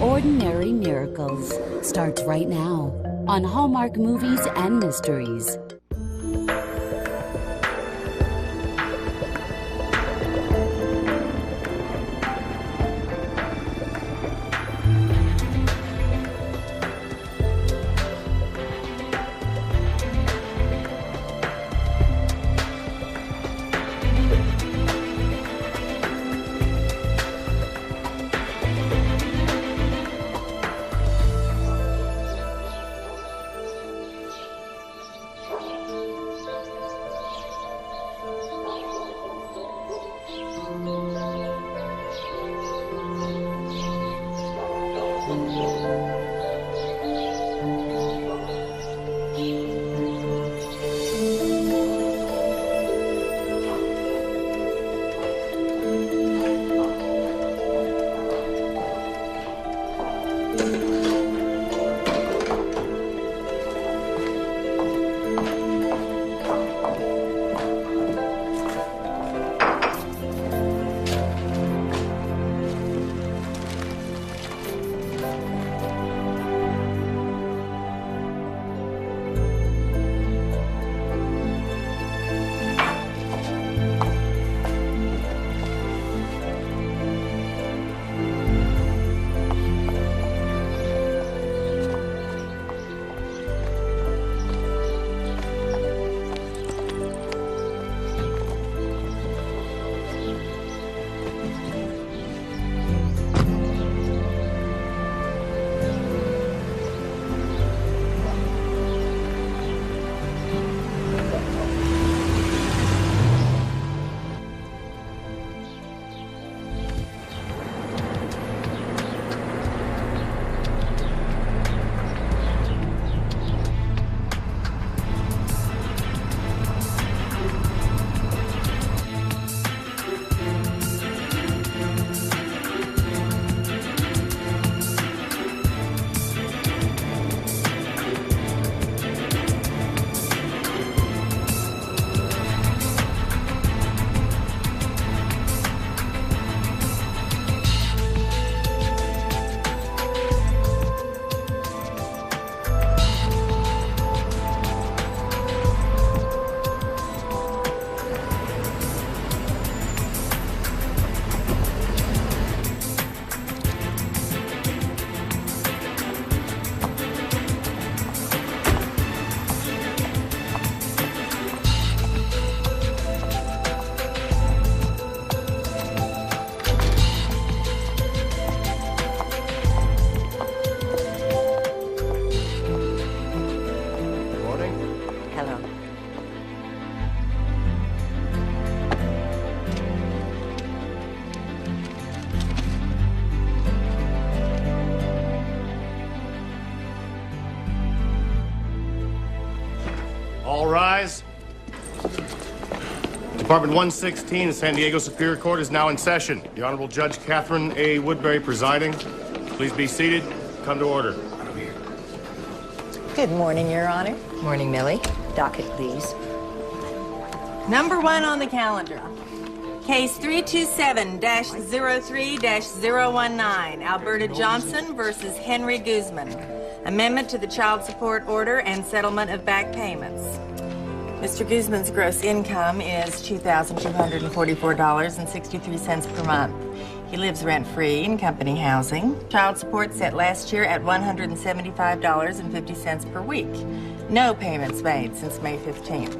Ordinary Miracles starts right now on Hallmark Movies and Mysteries. All rise. Department 116 in San Diego Superior Court is now in session. The Honorable Judge Catherine A. Woodbury presiding. Please be seated. Come to order. Good morning, Your Honor. Morning, Millie. Docket, please. Number 1 on the calendar. Case 327-03-019, Alberta Johnson versus Henry Guzman. Amendment to the child support order and settlement of back payments. Mr. Guzman's gross income is $2,244.63 per month. He lives rent-free in company housing. Child support set last year at $175.50 per week. No payments made since May 15th.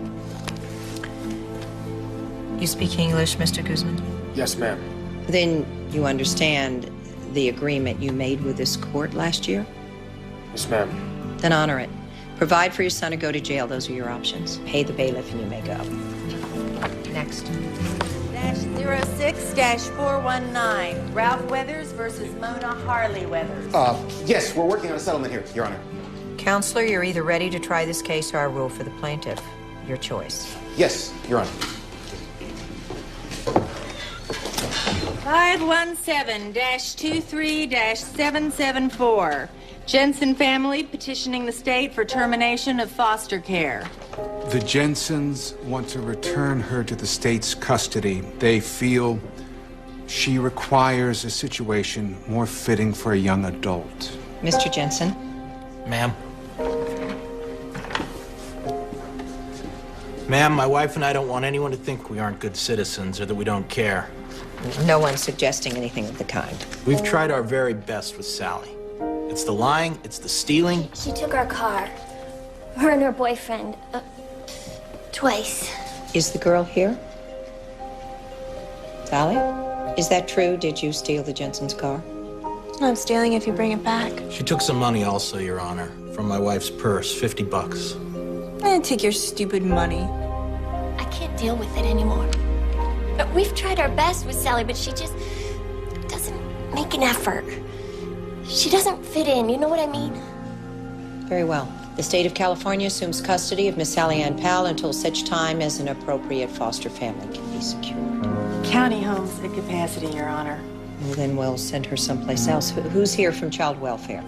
You speak English, Mr. Guzman? Yes, ma'am. Then you understand the agreement you made with this court last year? Yes, ma'am. Then honor it. Provide for your son or go to jail. Those are your options. Pay the bailiff and you may go. Next. -06-419, Ralph Weathers versus Mona Harley Weathers. Yes, we're working on a settlement here, Your Honor. Counselor, you're either ready to try this case or I rule for the plaintiff. Your choice. Yes, Your Honor. 517-23-774. Jensen family petitioning the state for termination of foster care. The Jensens want to return her to the state's custody. They feel She requires a situation more fitting for a young adult. Mr. Jensen. Ma'am. Ma'am, my wife and I don't want anyone to think we aren't good citizens or that we don't care. No one's suggesting anything of the kind. We've tried our very best with Sally. It's the lying, it's the stealing. She took our car. Her and her boyfriend. Twice. Is the girl here? Sally? Is that true? Did you steal the Jensen's car? I'm stealing if you bring it back. She took some money also, Your Honor, from my wife's purse, $50. Take your stupid money. I can't deal with it anymore. We've tried our best with Sally, but she just doesn't make an effort. She doesn't fit in, you know what I mean? Very well. The state of California assumes custody of Miss Sally Ann Powell until such time as an appropriate foster family can be secured. County home's at capacity, Your Honor. Well, then we'll send her someplace else. Who's here from child welfare?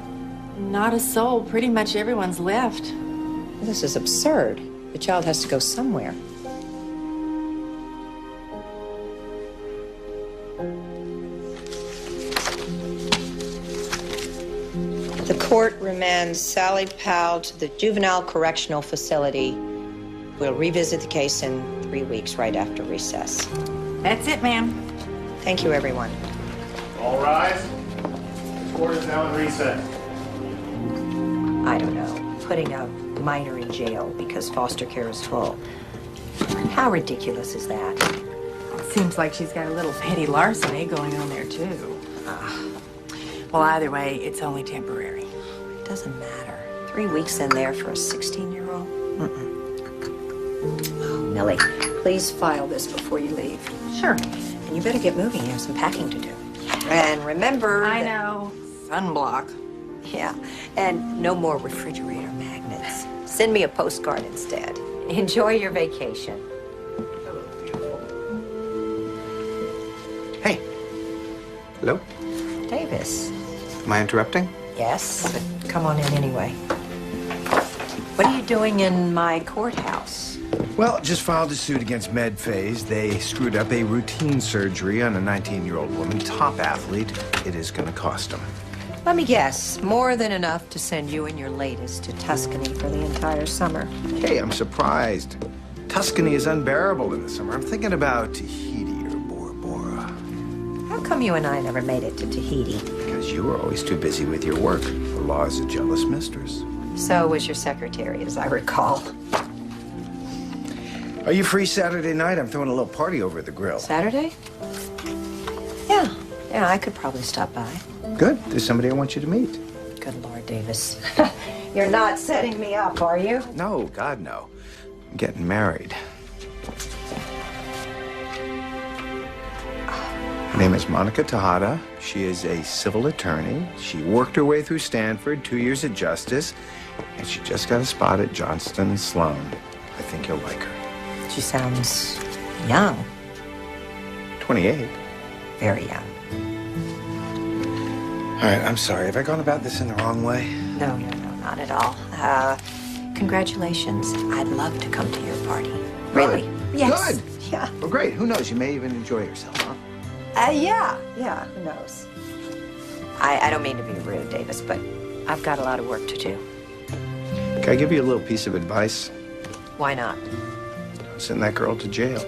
Not a soul. Pretty much everyone's left. This is absurd. The child has to go somewhere. The court remands Sally Powell to the Juvenile Correctional Facility. We'll revisit the case in 3 weeks, right after recess. That's it, ma'am. Thank you, everyone. All rise. The court is now in recess. I don't know, putting a minor in jail because foster care is full. How ridiculous is that? Seems like she's got a little petty larceny going on there, too. Well, either way, it's only temporary. It doesn't matter. 3 weeks in there for a 16-year-old? Oh, Millie, please file this before you leave. Sure. And you better get moving. You have some packing to do. And remember... I know. Sunblock. Yeah, and no more refrigerator magnets. Send me a postcard instead. Enjoy your vacation. Hey. Hello? Davis. Am I interrupting? Yes, but come on in anyway. What are you doing in my courthouse? Well, just filed a suit against MedPhase. They screwed up a routine surgery on a 19-year-old woman, top athlete. It is going to cost them. Let me guess, more than enough to send you and your latest to Tuscany for the entire summer. Hey, I'm surprised. Tuscany is unbearable in the summer. I'm thinking about Tahiti or Bora Bora. How come you and I never made it to Tahiti? Because you were always too busy with your work. The law is a jealous mistress. So was your secretary, as I recall. Are you free Saturday night? I'm throwing a little party over at the grill. Saturday? Yeah, I could probably stop by. Good. There's somebody I want you to meet. Good Lord, Davis. You're not setting me up, are you? No, God, no. I'm getting married. Her name is Monica Tejada. She is a civil attorney. She worked her way through Stanford, 2 years at Justice, and she just got a spot at Johnston & Sloan. I think you'll like her. She sounds young. 28. Very young. All right, I'm sorry. Have I gone about this in the wrong way? No, not at all. Congratulations. I'd love to come to your party. Really? Good. Yes. Good. Yeah. Well, great. Who knows? You may even enjoy yourself, huh? Yeah, who knows? I don't mean to be rude, Davis, but I've got a lot of work to do. Can I give you a little piece of advice? Why not? Don't send that girl to jail.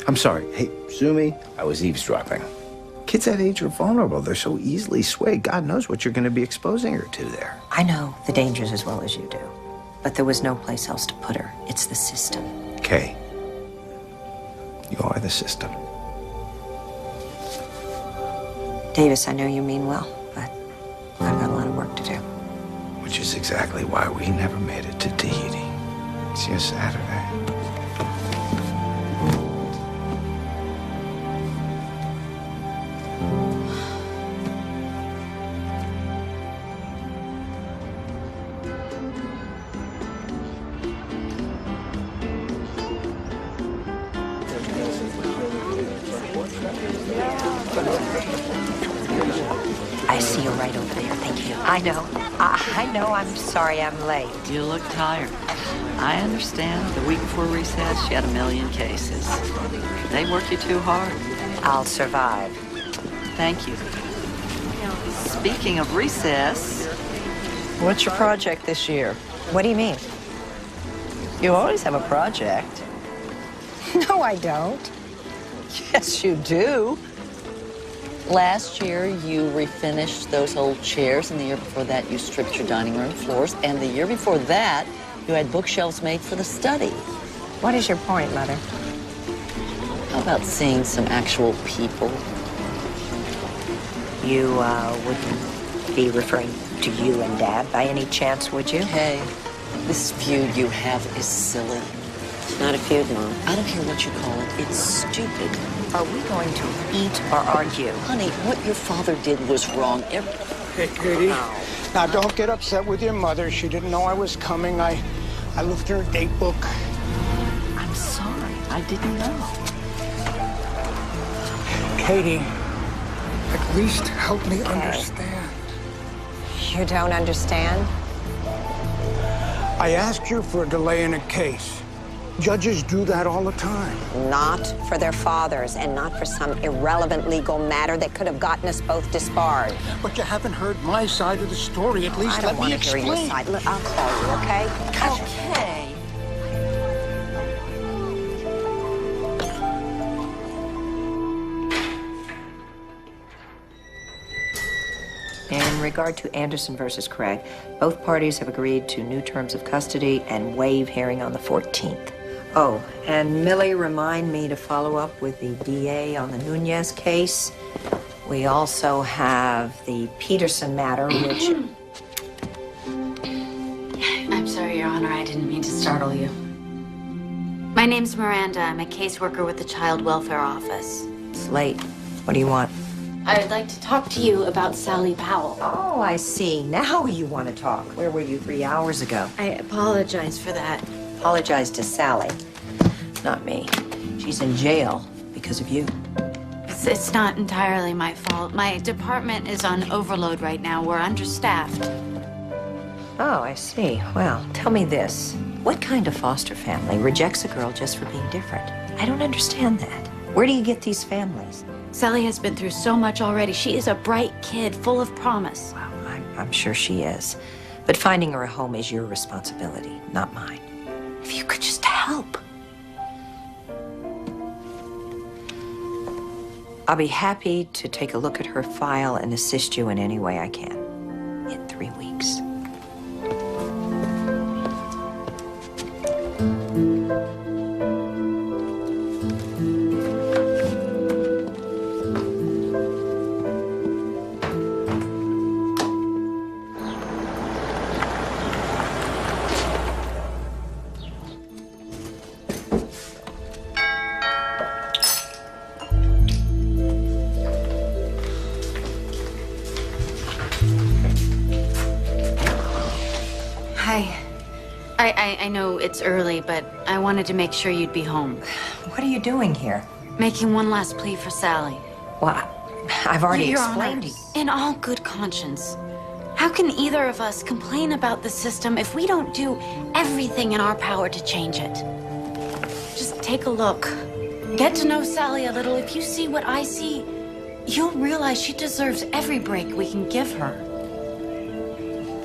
I'm sorry. Hey, sue me. I was eavesdropping. Kids that age are vulnerable. They're so easily swayed. God knows what you're going to be exposing her to there. I know the dangers as well as you do, but there was no place else to put her. It's the system. Kay, you are the system. Davis, I know you mean well, but I've got a lot of work to do. Which is exactly why we never made it to Tahiti. See you Saturday. I see you right over there. Thank you. I know. I know. I'm sorry I'm late. You look tired. I understand. The week before recess, she had 1 million cases. They work you too hard. I'll survive. Thank you. Speaking of recess, What's your project this year? What do you mean? You always have a project. No, I don't. Yes, you do. Last year, you refinished those old chairs, and the year before that, you stripped your dining room floors, and the year before that, you had bookshelves made for the study. What is your point, Mother? How about seeing some actual people? You wouldn't be referring to you and Dad by any chance, would you? Hey, this feud you have is silly. It's not a feud, Mom. I don't care what you call it. It's stupid. Are we going to eat or argue? Honey, what your father did was wrong. Hey, Katie. Now, don't get upset with your mother. She didn't know I was coming. I looked her date book. I'm sorry. I didn't know. Katie, at least help me understand. You don't understand? I asked you for a delay in a case. Judges do that all the time. Not for their fathers and not for some irrelevant legal matter that could have gotten us both disbarred. But you haven't heard my side of the story. At least let me explain. I don't want to hear your side. Look, I'll call you, okay? Okay. In regard to Anderson versus Craig, both parties have agreed to new terms of custody and waive hearing on the 14th. Oh, and Millie, remind me to follow up with the DA on the Nunez case. We also have the Peterson matter, which... I'm sorry, Your Honor. I didn't mean to startle you. My name's Miranda. I'm a caseworker with the Child Welfare Office. It's late. What do you want? I'd like to talk to you about Sally Powell. Oh, I see. Now you want to talk. Where were you 3 hours ago? I apologize for that. Apologize to Sally, not me. She's in jail because of you. It's not entirely my fault. My department is on overload right now. We're understaffed. Oh, I see. Well, tell me this. What kind of foster family rejects a girl just for being different? I don't understand that. Where do you get these families? Sally has been through so much already. She is a bright kid, full of promise. Well, I'm sure she is. But finding her a home is your responsibility, not mine. If you could just help. I'll be happy to take a look at her file and assist you in any way I can. In 3 weeks. I know it's early, but I wanted to make sure you'd be home. What are you doing here? Making one last plea for Sally. Well, I've already Your explained Honor, to you. in all good conscience, how can either of us complain about the system if we don't do everything in our power to change it? Just take a look. Get to know Sally a little. If you see what I see, you'll realize she deserves every break we can give her.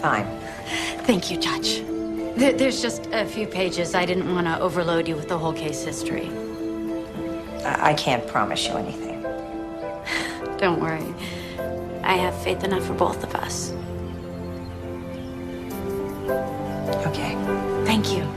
Fine. Thank you, Judge. There's just a few pages. I didn't want to overload you with the whole case history. I can't promise you anything. Don't worry. I have faith enough for both of us. Okay. Thank you.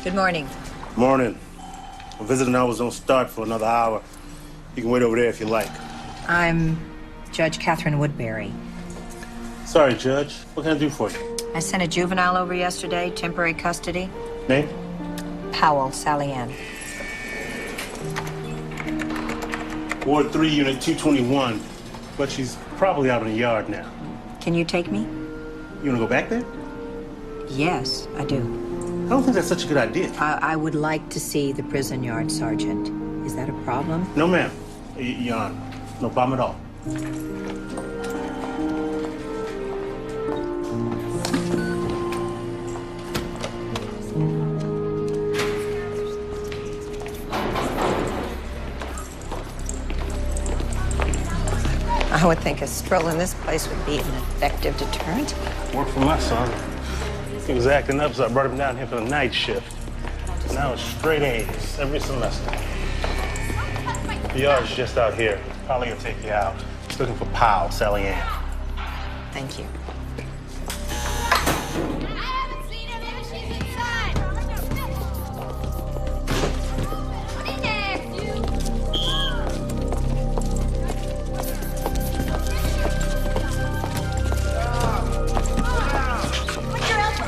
Good morning. Morning. Visiting hours don't start for another hour. You can wait over there if you like. I'm Judge Catherine Woodbury. Sorry, Judge. What can I do for you? I sent a juvenile over yesterday, temporary custody. Name? Powell, Sally Ann. Ward 3, Unit 221. But she's probably out in the yard now. Can you take me? You want to go back there? Yes, I do. I don't think that's such a good idea. I would like to see the prison yard sergeant. Is that a problem? No, ma'am. Your Honor. No problem at all. I would think a stroll in this place would be an effective deterrent. Worked for my son. He was acting up, so I brought him down here for the night shift. Now it's straight A's every semester. The yard's just out here. Polly will take you out. He's looking for Powell, Sally Ann. Thank you.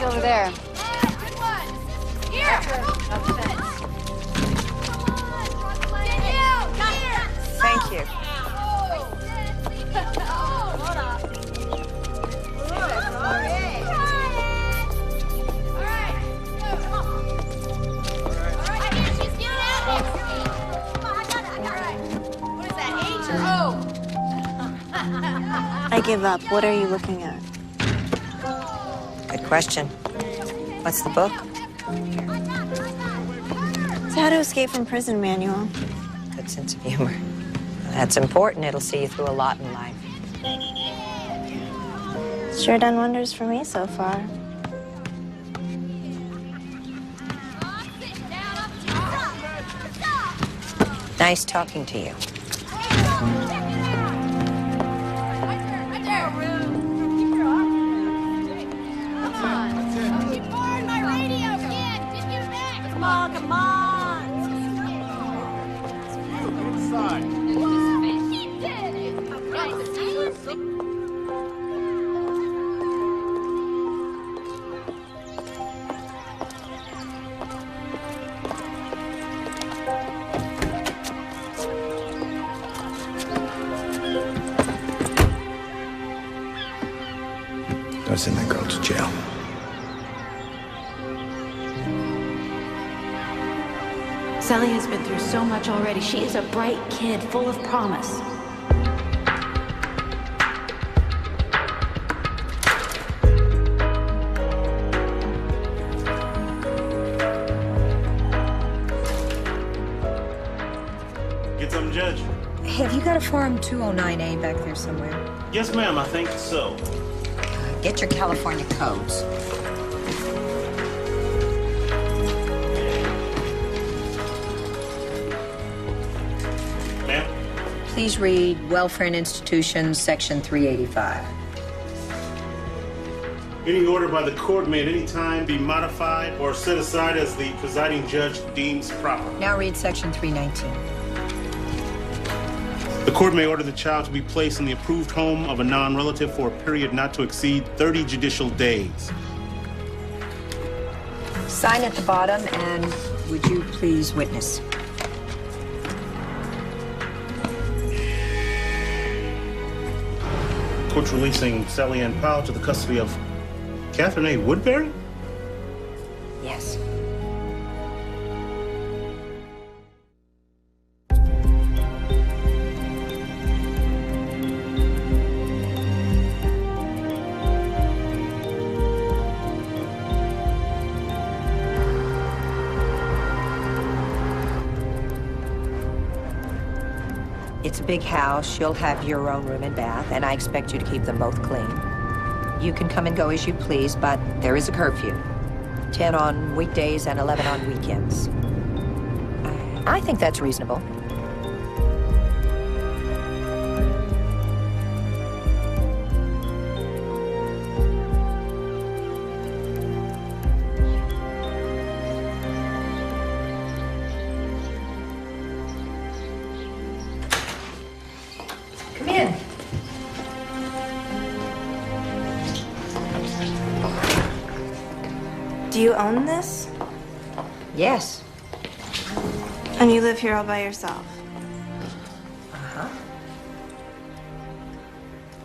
Over there. Thank you. I give up. What are you looking at? Good question. What's the book? It's How to Escape from Prison manual. Good sense of humor. That's important. It'll see you through a lot in life. It's sure done wonders for me so far. Nice talking to you. Come on. Don't send that girl to jail. Sally has been through so much already. She is a bright kid, full of promise. Get something, Judge? Have you got a Form 209A back there somewhere? Yes, ma'am, I think so. Get your California codes. Please read Welfare and Institutions, Section 385. Any order by the court may at any time be modified or set aside as the presiding judge deems proper. Now read Section 319. The court may order the child to be placed in the approved home of a non-relative for a period not to exceed 30 judicial days. Sign at the bottom, and would you please witness? Court's releasing Sally Ann Powell to the custody of Catherine A. Woodbury? Yes. It's a big house. You'll have your own room and bath, and I expect you to keep them both clean. You can come and go as you please, but there is a curfew. 10 on weekdays and 11 on weekends. I think that's reasonable. Do you own this? Yes. And you live here all by yourself? Uh-huh.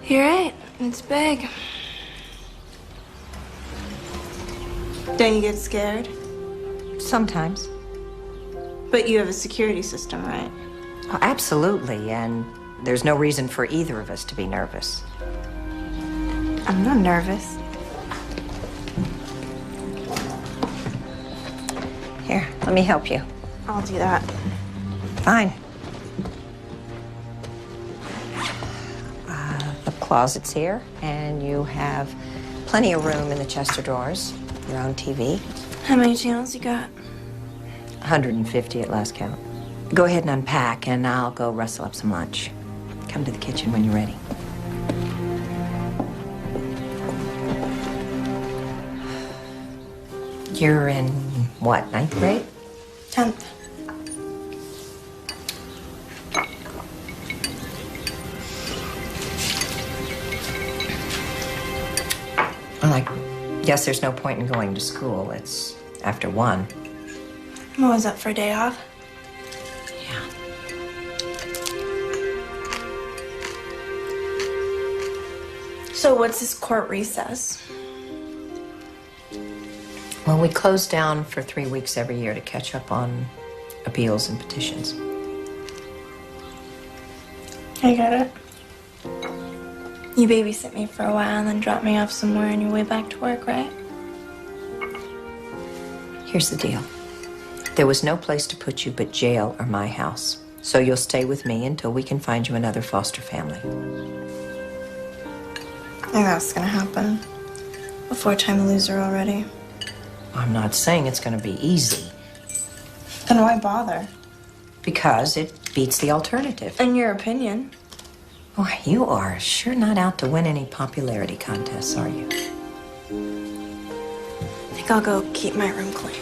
You're right. It's big. Don't you get scared? Sometimes. But you have a security system, right? Oh, absolutely, and there's no reason for either of us to be nervous. I'm not nervous. Here, let me help you. I'll do that. Fine. The closet's here, and you have plenty of room in the chest of drawers. Your own TV. How many channels you got? 150 at last count. Go ahead and unpack, and I'll go rustle up some lunch. Come to the kitchen when you're ready. You're in, what, 9th grade? 10th. Well, I guess there's no point in going to school. It's after 1. What was that, for a day off? Yeah. So what's this court recess? Well, we close down for 3 weeks every year to catch up on appeals and petitions. I got it. You babysit me for a while and then drop me off somewhere on your way back to work, right? Here's the deal. There was no place to put you but jail or my house. So you'll stay with me until we can find you another foster family. I think that's gonna happen. A 4-time loser already. I'm not saying it's going to be easy. Then why bother? Because it beats the alternative. In your opinion. Oh, you are sure not out to win any popularity contests, are you? I think I'll go keep my room clean.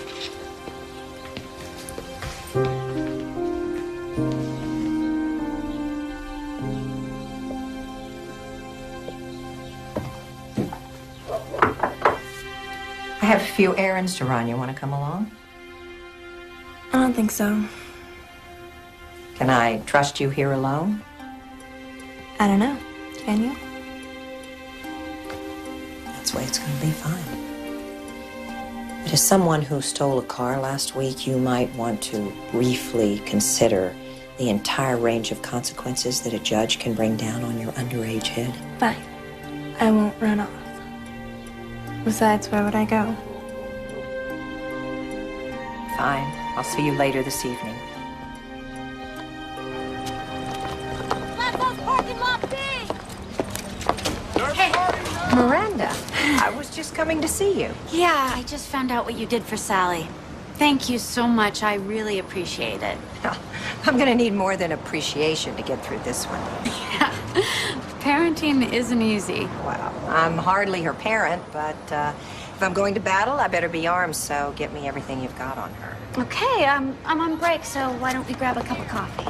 I have a few errands to run. You want to come along? I don't think so. Can I trust you here alone? I don't know. Can you? That's the way it's going to be fine. But as someone who stole a car last week, you might want to briefly consider the entire range of consequences that a judge can bring down on your underage head. Fine. I won't run off. Besides, where would I go? Fine. I'll see you later this evening. Hey, Miranda, I was just coming to see you. Yeah, I just found out what you did for Sally. Thank you so much. I really appreciate it. I'm gonna need more than appreciation to get through this one. Yeah. Parenting isn't easy. Well, I'm hardly her parent, but if I'm going to battle, I better be armed, so get me everything you've got on her. Okay, I'm on break, so why don't we grab a cup of coffee?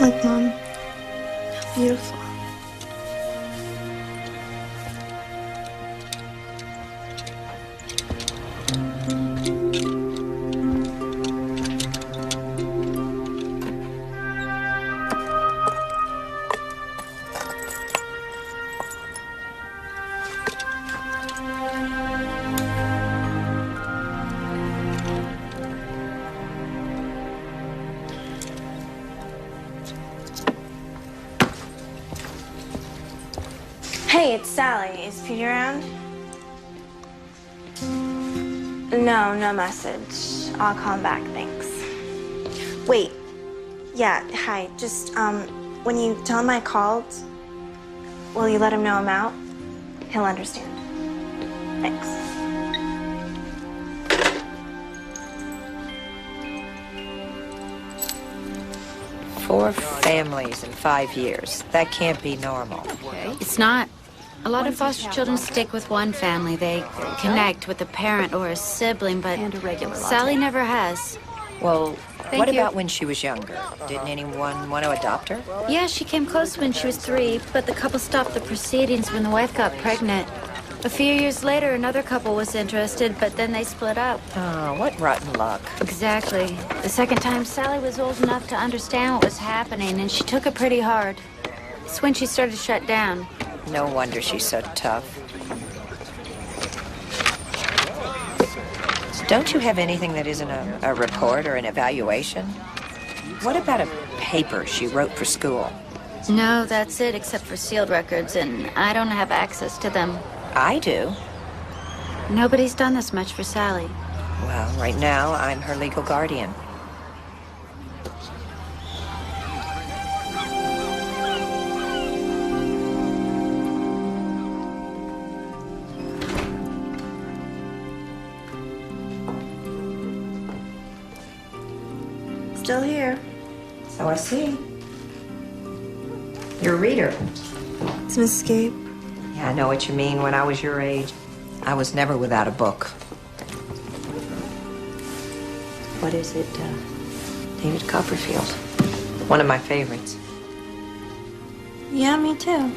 Look, Mom. How beautiful. Hey, it's Sally. Is Pete around? No, no message. I'll call him back, thanks. Wait. Yeah, hi. Just, When you tell him I called, will you let him know I'm out? He'll understand. Thanks. Four families in 5 years. That can't be normal. It's not. A lot of foster children stick with one family. They connect with a parent or a sibling, but Sally never has. Well, Thank what you. about when she was younger? Didn't anyone want to adopt her? Yeah, she came close when she was 3, but the couple stopped the proceedings when the wife got pregnant. A few years later, another couple was interested, but then they split up. Oh, what rotten luck. Exactly. The second time, Sally was old enough to understand what was happening, and she took it pretty hard. It's when she started to shut down. No wonder she's so tough. Don't you have anything that isn't a report or an evaluation? What about a paper she wrote for school? No, that's it, except for sealed records, and I don't have access to them. I do. Nobody's done this much for Sally. Well, right now, I'm her legal guardian. Still here. So I see. You're a reader. It's an escape. Yeah, I know what you mean. When I was your age, I was never without a book. What is it? David Copperfield. One of my favorites. Yeah, me too.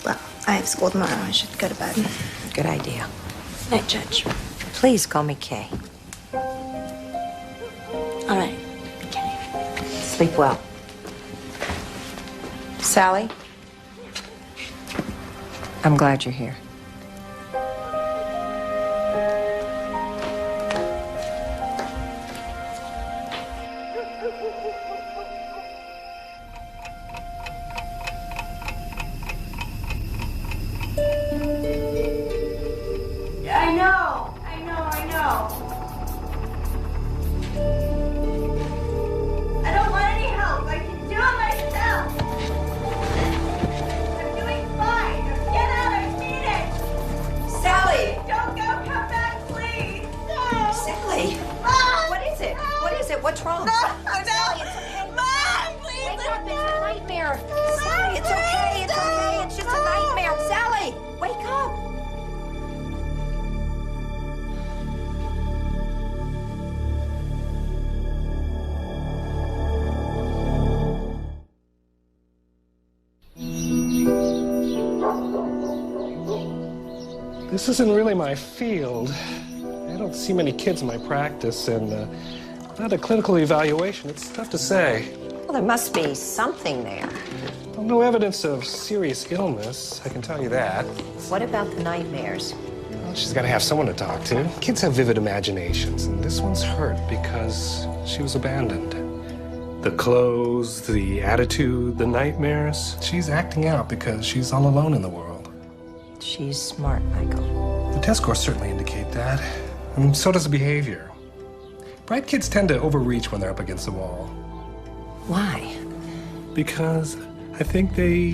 Well, I have school tomorrow. I should go to bed. Good idea. Night, Judge. Please call me Kay. All right. Sleep well. Sally? I'm glad you're here. I know. I don't want any help. I can do it myself. I'm doing fine. Now get out. I need it. Sally! Don't go. Come back, please. No. Sally! Mom! What is it? What is it? What's wrong? No. Sally, it's okay. Mom, please. Wake up. It's a nightmare. Sally, it's okay. It's okay. It's just a nightmare. Sally, wake up. This isn't really my field. I don't see many kids in my practice, and without a clinical evaluation, it's tough to say. Well, there must be something there. Well, no evidence of serious illness, I can tell you that. What about the nightmares? Well, she's got to have someone to talk to. Kids have vivid imaginations, and this one's hurt because she was abandoned. The clothes, the attitude, the nightmares. She's acting out because she's all alone in the world. She's smart, Michael. The test scores certainly indicate that. And so does the behavior. Bright kids tend to overreach when they're up against the wall. Why? Because I think they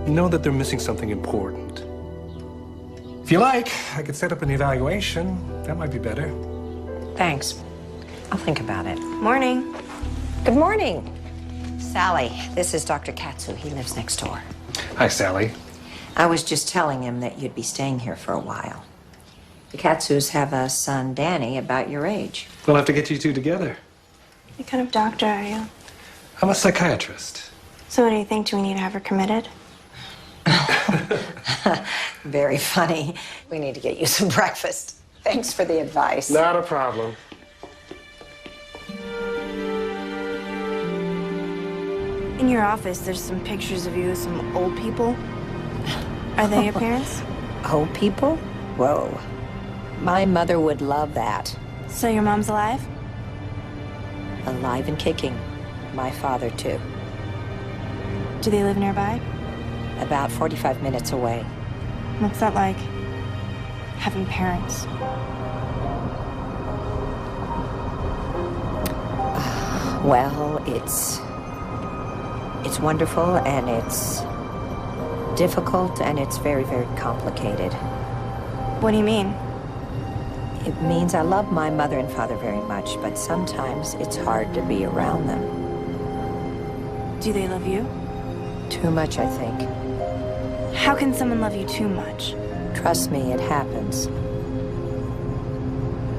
know that they're missing something important. If you like, I could set up an evaluation. That might be better. Thanks. I'll think about it. Morning. Good morning. Sally, this is Dr. Katsu. He lives next door. Hi, Sally. I was just telling him that you'd be staying here for a while. The Katsus have a son, Danny, about your age. We'll have to get you two together. What kind of doctor are you? I'm a psychiatrist. So what do you think? Do we need to have her committed? Very funny. We need to get you some breakfast. Thanks for the advice. Not a problem. In your office, there's some pictures of you with some old people. Are they your parents? Old people? Whoa. My mother would love that. So your mom's alive? Alive and kicking. My father, too. Do they live nearby? About 45 minutes away. What's that like? Having parents? Well, it's wonderful, and it's difficult, and it's very, very complicated. What do you mean? It means I love my mother and father very much, but sometimes it's hard to be around them. Do they love you? Too much, I think. How can someone love you too much? Trust me, it happens.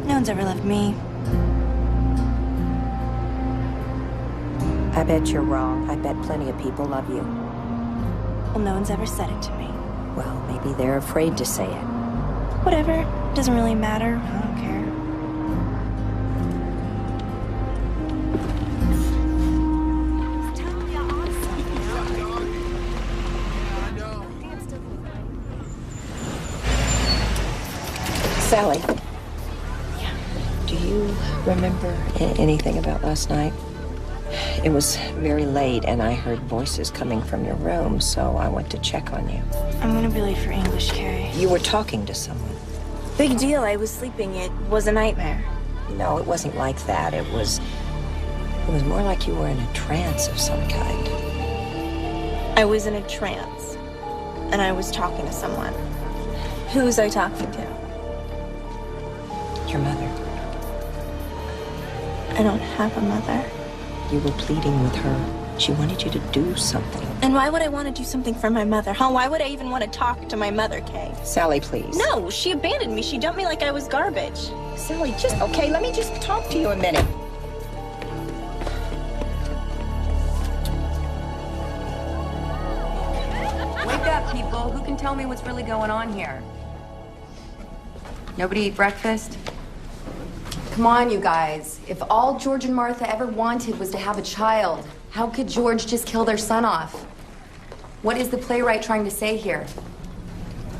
No one's ever loved me. I bet you're wrong. I bet plenty of people love you. Well, no one's ever said it to me. Well, maybe they're afraid to say it. Whatever. Doesn't really matter. I don't care. Sally. Yeah. Do you remember anything about last night? It was very late, and I heard voices coming from your room, so I went to check on you. I'm gonna be late for English, Carrie. You were talking to someone. Big deal. I was sleeping. It was a nightmare. No, it wasn't like that. It was more like you were in a trance of some kind. I was in a trance, and I was talking to someone. Who was I talking to? Your mother. I don't have a mother. You were pleading with her. She wanted you to do something. And why would I want to do something for my mother? Huh? Why would I even want to talk to my mother, Kay? Sally, please. No, she abandoned me. She dumped me like I was garbage. Sally, okay, let me just talk to you a minute. Wake up, people. Who can tell me what's really going on here? Nobody eat breakfast? Come on, you guys. If all George and Martha ever wanted was to have a child, how could George just kill their son off? What is the playwright trying to say here?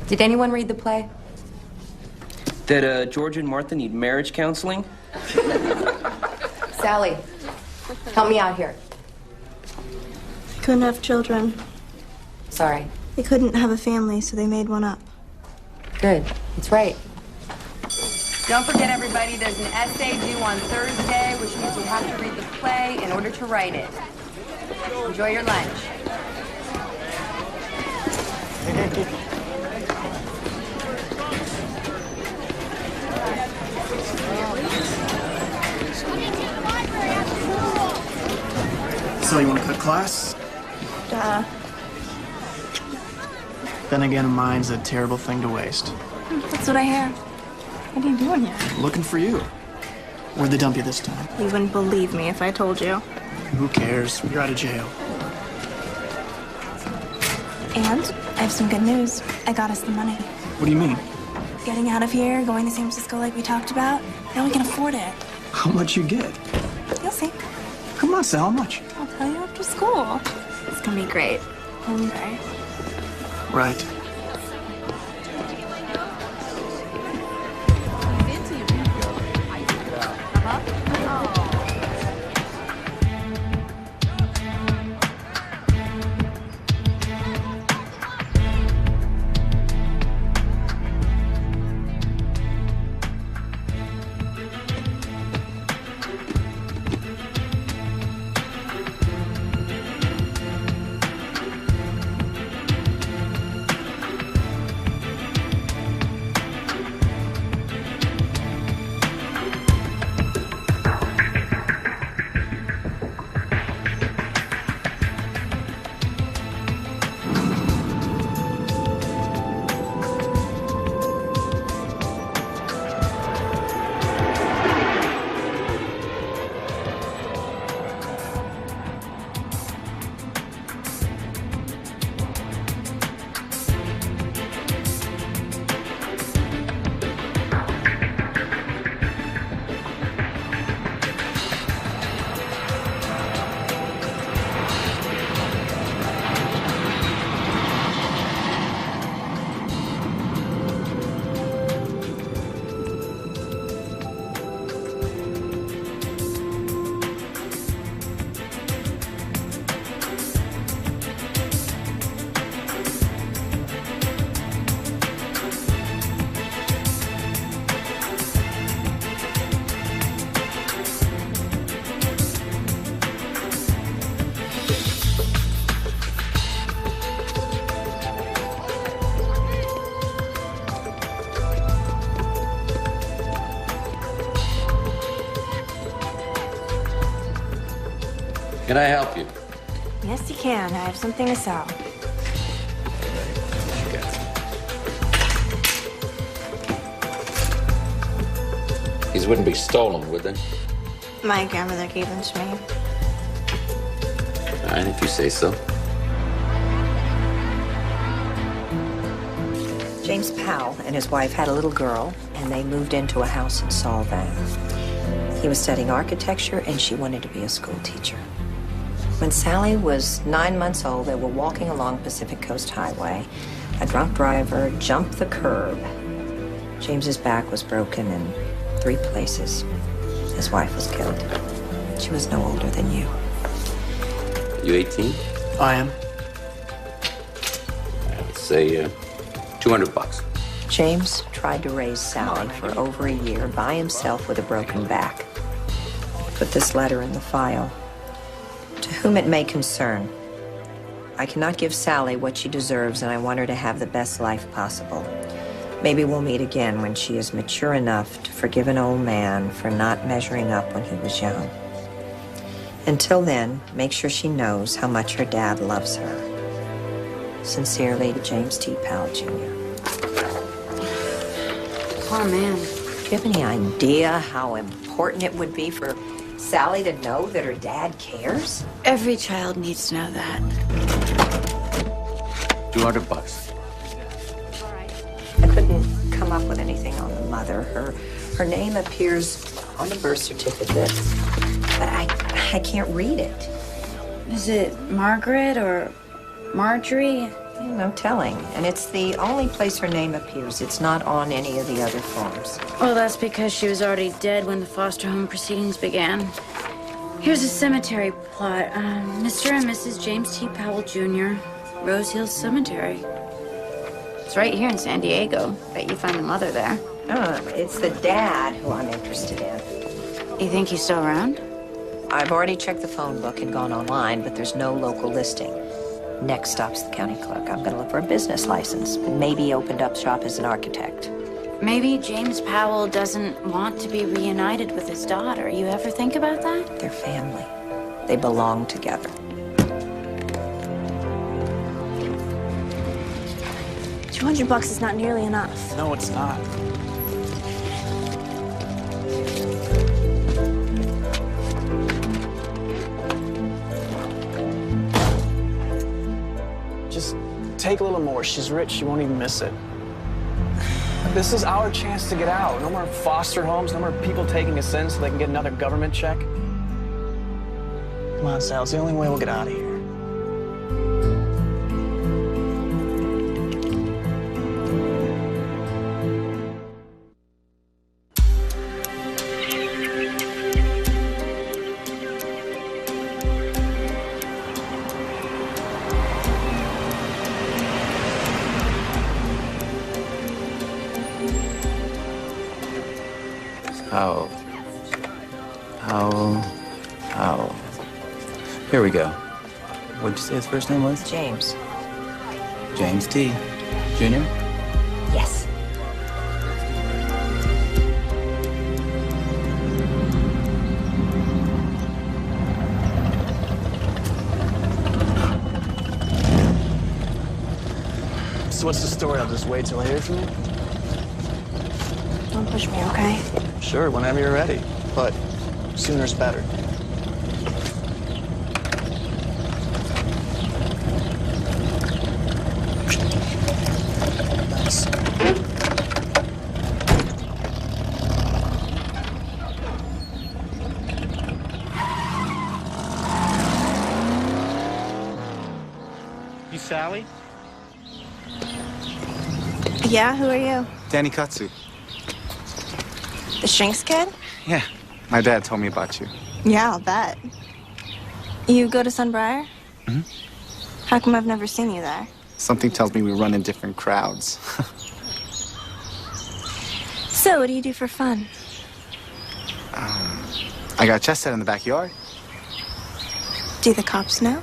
Did anyone read the play? That George and Martha need marriage counseling? Sally, help me out here. They couldn't have children. Sorry. They couldn't have a family, so they made one up. Good. That's right. Don't forget, everybody, there's an essay due on Thursday, which means you have to read the play in order to write it. Enjoy your lunch. So you want to cut class? Duh. Then again, mine's a terrible thing to waste. That's what I hear. What are you doing here? Looking for you. Where'd they dump you this time? You wouldn't believe me if I told you. Who cares? You're out of jail. And I have some good news. I got us the money. What do you mean? Getting out of here, going to San Francisco like we talked about. Now we can afford it. How much you get? You'll see. Come on, Sal, how much? I'll tell you after school. It's gonna be great. Okay. Right. Can I help you? Yes, you can. I have something to sell. These wouldn't be stolen, would they? My grandmother gave them to me. All right, if you say so. James Powell and his wife had a little girl, and they moved into a house in Solvang. He was studying architecture, and she wanted to be a school teacher. When Sally was 9 months old, they were walking along Pacific Coast Highway. A drunk driver jumped the curb. James's back was broken in 3 places. His wife was killed. She was no older than you. You 18? I am. I'd say $200. James tried to raise Sally for over a year by himself with a broken back. Put this letter in the file. To whom it may concern, I cannot give Sally what she deserves, and I want her to have the best life possible. Maybe we'll meet again when she is mature enough to forgive an old man for not measuring up when he was young. Until then, make sure she knows how much her dad loves her. Sincerely, James T. Powell, Jr. Poor man. Do you have any idea how important it would be for Sally to know that her dad cares? Every child needs to know that. $200. I couldn't come up with anything on the mother. Her name appears on the birth certificate, but I can't read it. Is it Margaret or Marjorie? No telling. And it's the only place her name appears. It's not on any of the other forms. Well, that's because she was already dead when the foster home proceedings began. Here's a cemetery plot. Mr. and Mrs. James T. Powell, Jr., Rose Hills Cemetery. It's right here in San Diego. Bet you find the mother there. It's the dad who I'm interested in. You think he's still around? I've already checked the phone book and gone online, but there's no local listing. Next stop's the county clerk. I'm gonna look for a business license. Maybe opened up shop as an architect. Maybe James Powell doesn't want to be reunited with his daughter. You ever think about that? They're family. They belong together. $200 is not nearly enough. No, it's not. Just take a little more. She's rich. She won't even miss it. This is our chance to get out. No more foster homes. No more people taking us in so they can get another government check. Come on, Sal. It's the only way we'll get out of here. Powell. Here we go. What'd you say his first name was? James. James T. Jr.? Yes. So what's the story? I'll just wait till I hear from you? Don't push me, okay? Sure, whenever you're ready. But sooner's better. Thanks. You Sally? Yeah, who are you? Danny Katsu. The Shrinks kid? Yeah, my dad told me about you. Yeah, I'll bet. You go to Sunbriar? Mm-hmm. How come I've never seen you there? Something tells me we run in different crowds. So, what do you do for fun? I got a chess set in the backyard. Do the cops know?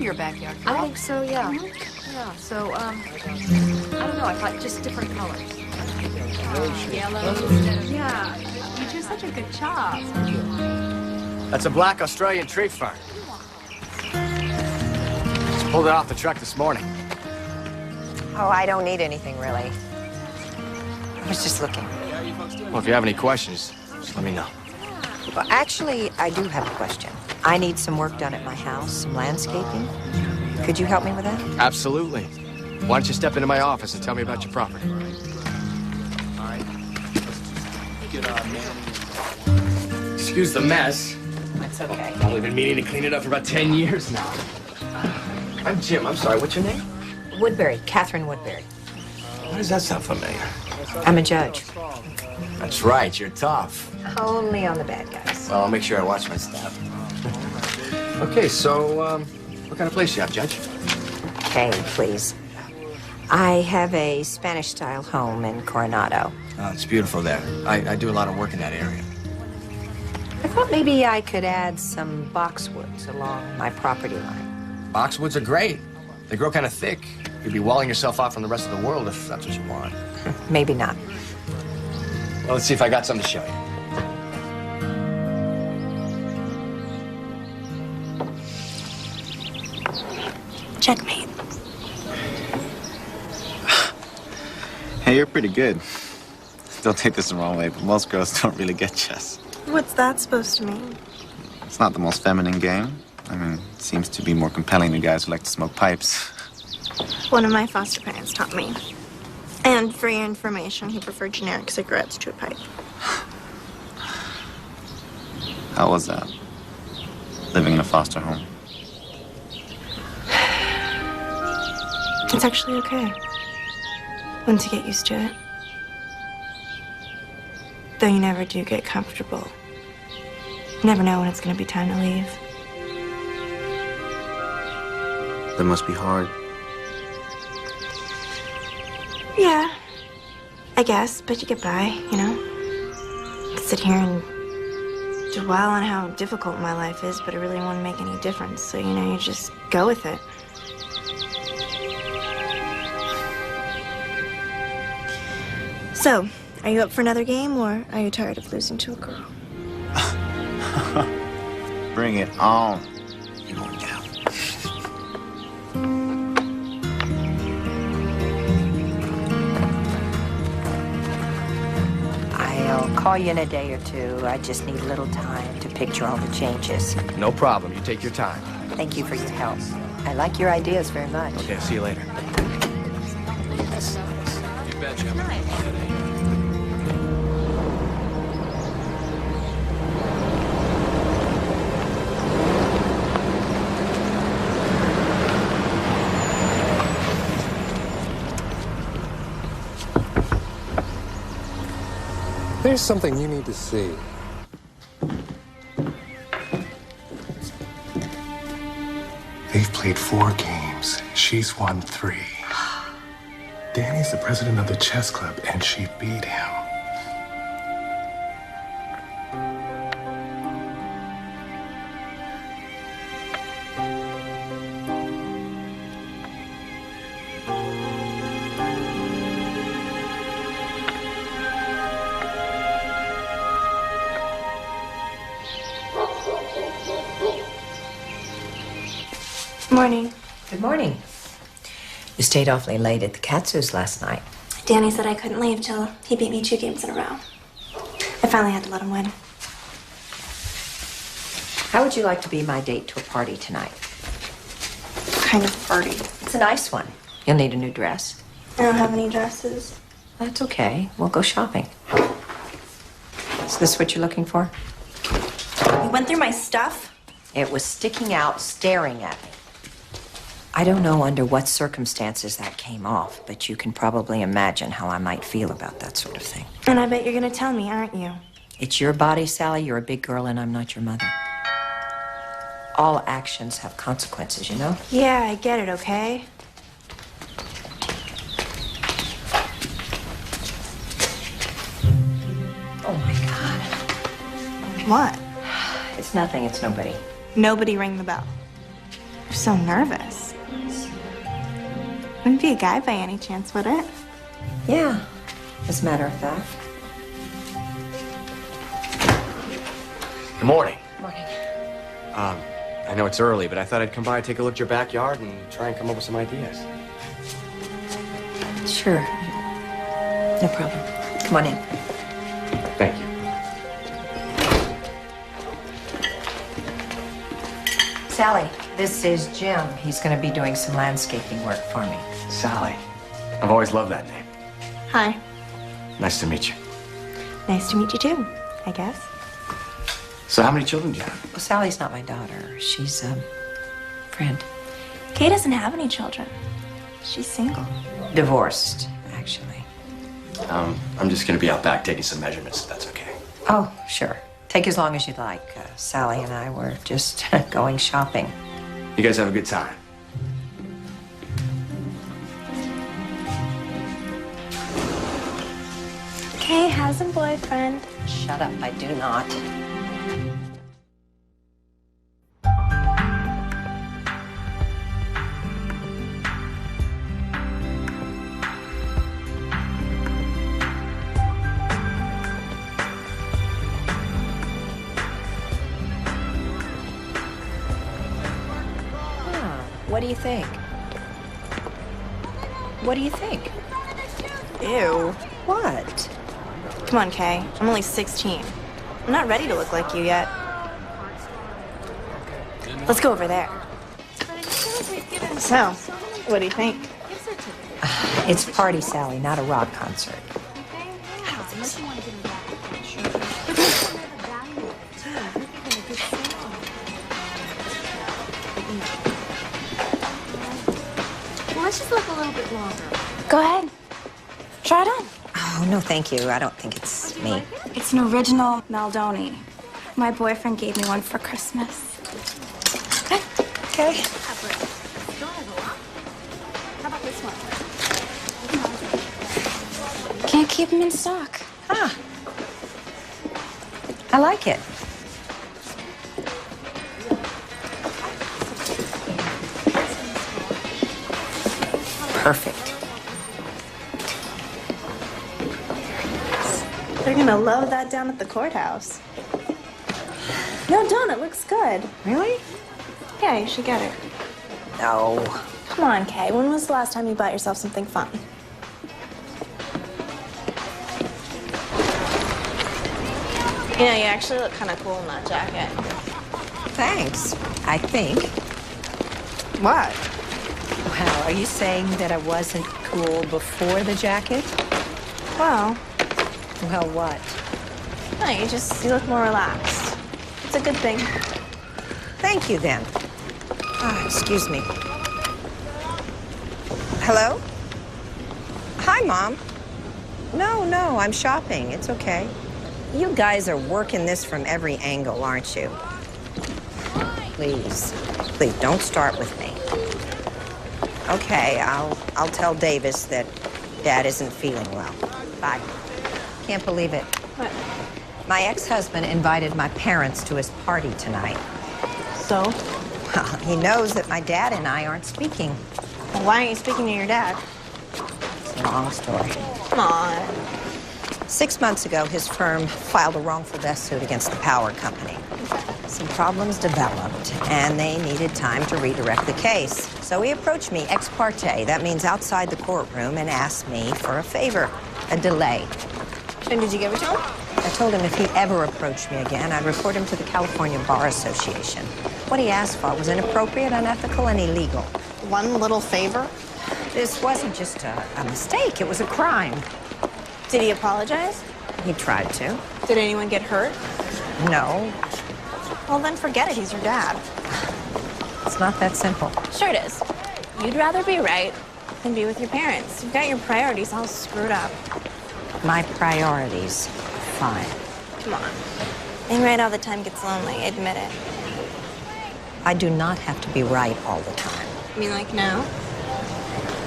your backyard. I think so, yeah. Yeah, so, I don't know, I thought just different colors. Yellow. Yeah, you do such a good job. That's a black Australian tree fern. Just pulled it off the truck this morning. Oh, I don't need anything, really. I was just looking. Well, if you have any questions, just let me know. Well, actually, I do have a question. I need some work done at my house, some landscaping. Could you help me with that? Absolutely. Why don't you step into my office and tell me about your property? Excuse the mess. That's okay. I've only been meaning to clean it up for about 10 years now. I'm Jim. I'm sorry. What's your name? Woodbury, Catherine Woodbury. Why does that sound familiar? I'm a judge. That's right. You're tough. Only on the bad guys. Well, I'll make sure I watch my step. Okay, so, what kind of place do you have, Judge? Okay, please. I have a Spanish-style home in Coronado. Oh, it's beautiful there. I do a lot of work in that area. I thought maybe I could add some boxwoods along my property line. Boxwoods are great. They grow kind of thick. You'd be walling yourself off from the rest of the world if that's what you want. Maybe not. Well, let's see if I got something to show you. Checkmate. Hey, you're pretty good. Don't take this the wrong way, but most girls don't really get chess. What's that supposed to mean? It's not the most feminine game. I mean, it seems to be more compelling to guys who like to smoke pipes. One of my foster parents taught me. And for your information, he preferred generic cigarettes to a pipe. How was that? Living in a foster home? It's actually okay. Once you get used to it. Though you never do get comfortable. You never know when it's going to be time to leave. That must be hard. Yeah, I guess, but you get by, you know? I could sit here and dwell on how difficult my life is, but I really want to make any difference. So, you know, you just go with it. So, are you up for another game, or are you tired of losing to a girl? Bring it on. You're going down. I'll call you in a day or two. I just need a little time to picture all the changes. No problem. You take your time. Thank you for your help. I like your ideas very much. Okay, I'll see you later. You betcha. I'm having fun today. There's something you need to see. They've played 4 games. She's won 3. Danny's the president of the chess club, and she beat him. Morning. Good morning. You stayed awfully late at the Katsu's last night. Danny said I couldn't leave till he beat me 2 games in a row. I finally had to let him win. How would you like to be my date to a party tonight? What kind of party? It's a nice one. You'll need a new dress. I don't have any dresses. That's okay. We'll go shopping. Is this what you're looking for? You went through my stuff? It was sticking out, staring at me. I don't know under what circumstances that came off, but you can probably imagine how I might feel about that sort of thing. And I bet you're gonna tell me, aren't you? It's your body, Sally. You're a big girl, and I'm not your mother. All actions have consequences, you know? Yeah, I get it, okay? Oh, my God. What? It's nothing. It's nobody. Nobody ring the bell. You're so nervous. Wouldn't be a guy by any chance, would it? Yeah, as a matter of fact. Good morning. Morning. I know it's early, but I thought I'd come by and take a look at your backyard and try and come up with some ideas. Sure. No problem. Come on in. Thank you. Sally, this is Jim. He's going to be doing some landscaping work for me. Sally. I've always loved that name. Hi. Nice to meet you. Nice to meet you too, I guess. So how many children do you have? Well, Sally's not my daughter. She's a friend. Kay doesn't have any children. She's single. Divorced, actually. I'm just going to be out back taking some measurements, if that's okay. Oh, sure. Take as long as you'd like. Sally and I were just going shopping. You guys have a good time. Kay has a boyfriend. Shut up, I do not. What do you think? What do you think? Ew. What? Come on, Kay. I'm only 16. I'm not ready to look like you yet. Let's go over there. So, what do you think? It's a party, Sally, not a rock concert. Let's just look a little bit longer. Go ahead. Try it on. Oh, no, thank you. I don't think it's me. It's an original Maldoni. My boyfriend gave me one for Christmas. Okay. How about this one? Can't keep them in stock. Ah. I like it. Perfect. They're gonna love that down at the courthouse. No, don't. It looks good. Really? Yeah, you should get it. No. Come on, Kay. When was the last time you bought yourself something fun? You know, you actually look kind of cool in that jacket. Thanks, I think. What? Wow, are you saying that I wasn't cool before the jacket? Well, Well, what? no, you look more relaxed. It's a good thing. Thank you, then. Ah, excuse me. Hello? Hi, Mom. No, I'm shopping. It's okay. You guys are working this from every angle, aren't you? Please, don't start with me. Okay, I'll tell Davis that Dad isn't feeling well. Bye. Can't believe it. What? My ex-husband invited my parents to his party tonight. So? Well, he knows that my dad and I aren't speaking. Well, why aren't you speaking to your dad? It's a long story. Come on. 6 months ago, his firm filed a wrongful death suit against the power company. Some problems developed, and they needed time to redirect the case. So he approached me ex parte, that means outside the courtroom, and asked me for a favor, a delay. And did you give it to him? I told him if he ever approached me again, I'd report him to the California Bar Association. What he asked for was inappropriate, unethical, and illegal. One little favor? This wasn't just a mistake, it was a crime. Did he apologize? He tried to. Did anyone get hurt? No. Well, then forget it. He's your dad. It's not that simple. Sure it is. You'd rather be right than be with your parents. You've got your priorities all screwed up. My priorities, fine. Come on. Being right all the time gets lonely. Admit it. I do not have to be right all the time. You mean like now?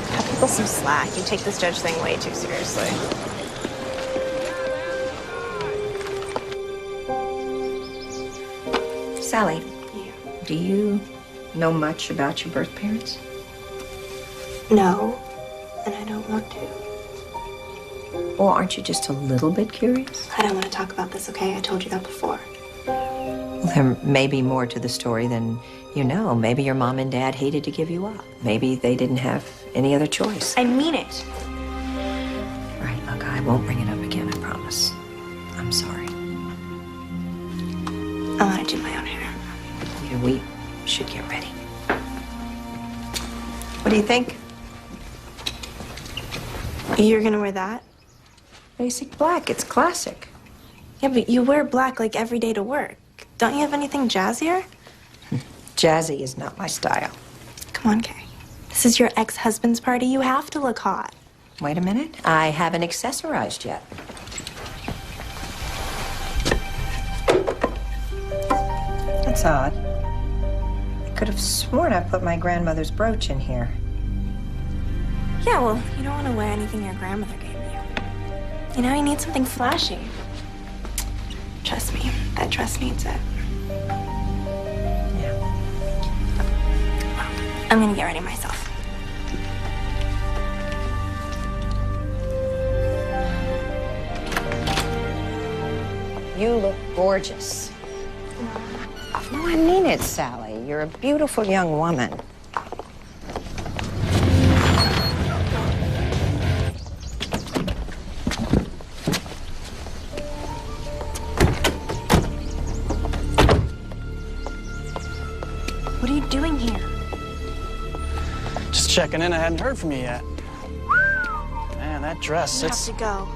Cut people some slack. You take this judge thing way too seriously. Sally, do you know much about your birth parents? No, and I don't want to. Well, aren't you just a little bit curious? I don't want to talk about this, okay? I told you that before. Well, there may be more to the story than you know. Maybe your mom and dad hated to give you up. Maybe they didn't have any other choice. I mean it. All right, look, I won't bring it up again, I promise. I'm sorry. I want to do my own hair. Yeah, we should get ready. What do you think? You're gonna wear that? Basic black. It's classic. Yeah, but you wear black like every day to work. Don't you have anything jazzier? Jazzy is not my style. Come on, Carrie. This is your ex-husband's party. You have to look hot. Wait a minute. I haven't accessorized yet. That's odd. I could have sworn I put my grandmother's brooch in here. Yeah, well, you don't want to wear anything your grandmother gave you. You know, you need something flashy. Trust me, that dress needs it. Yeah. I'm gonna get ready myself. You look gorgeous. No, I mean it, Sally. You're a beautiful young woman. What are you doing here? Just checking in. I hadn't heard from you yet. Man, that dress, You it's... have to go.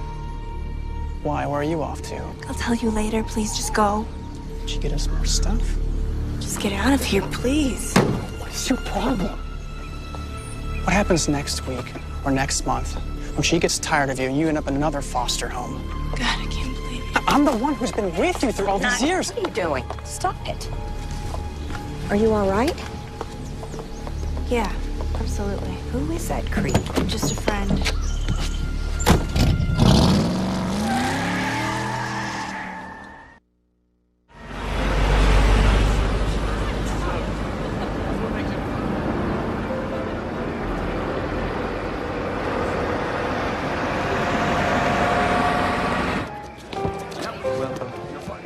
Why? Where are you off to? I'll tell you later. Please, just go. Did you get us more stuff? Just get out of here, please. What is your problem? What happens next week or next month when she gets tired of you and you end up in another foster home? God, I can't believe it. I'm the one who's been with you through all these years. What are you doing? Stop it. Are you all right? Yeah, absolutely. Who is that creep? Just a friend.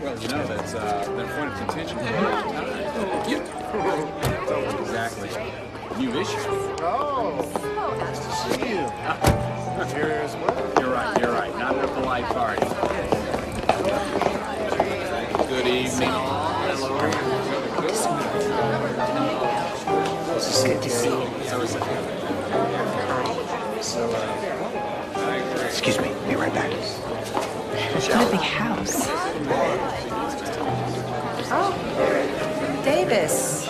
Well, you know, that's been a point of contention for a long time. Exactly. New issue. Oh, nice to see you. Here as well. You're right. Not at a polite party. Good evening. Good to see you. Excuse me, be right back. What a big house. Oh, Davis.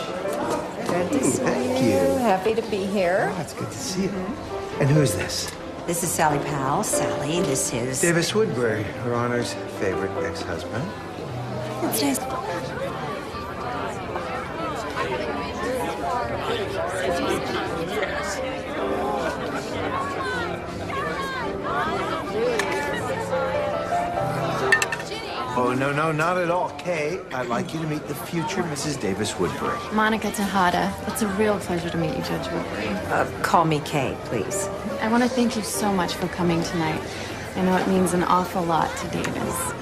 Good to see Thank you. you. Happy to be here. That's good to see you. And who is this? This is Sally Powell. Sally, this is... Davis Woodbury, Her Honor's favorite ex-husband. It's nice. Oh, no, not at all. Kay, I'd like you to meet the future Mrs. Davis Woodbury. Monica Tejada. It's a real pleasure to meet you, Judge Woodbury. Call me Kay, please. I want to thank you so much for coming tonight. I know it means an awful lot to Davis.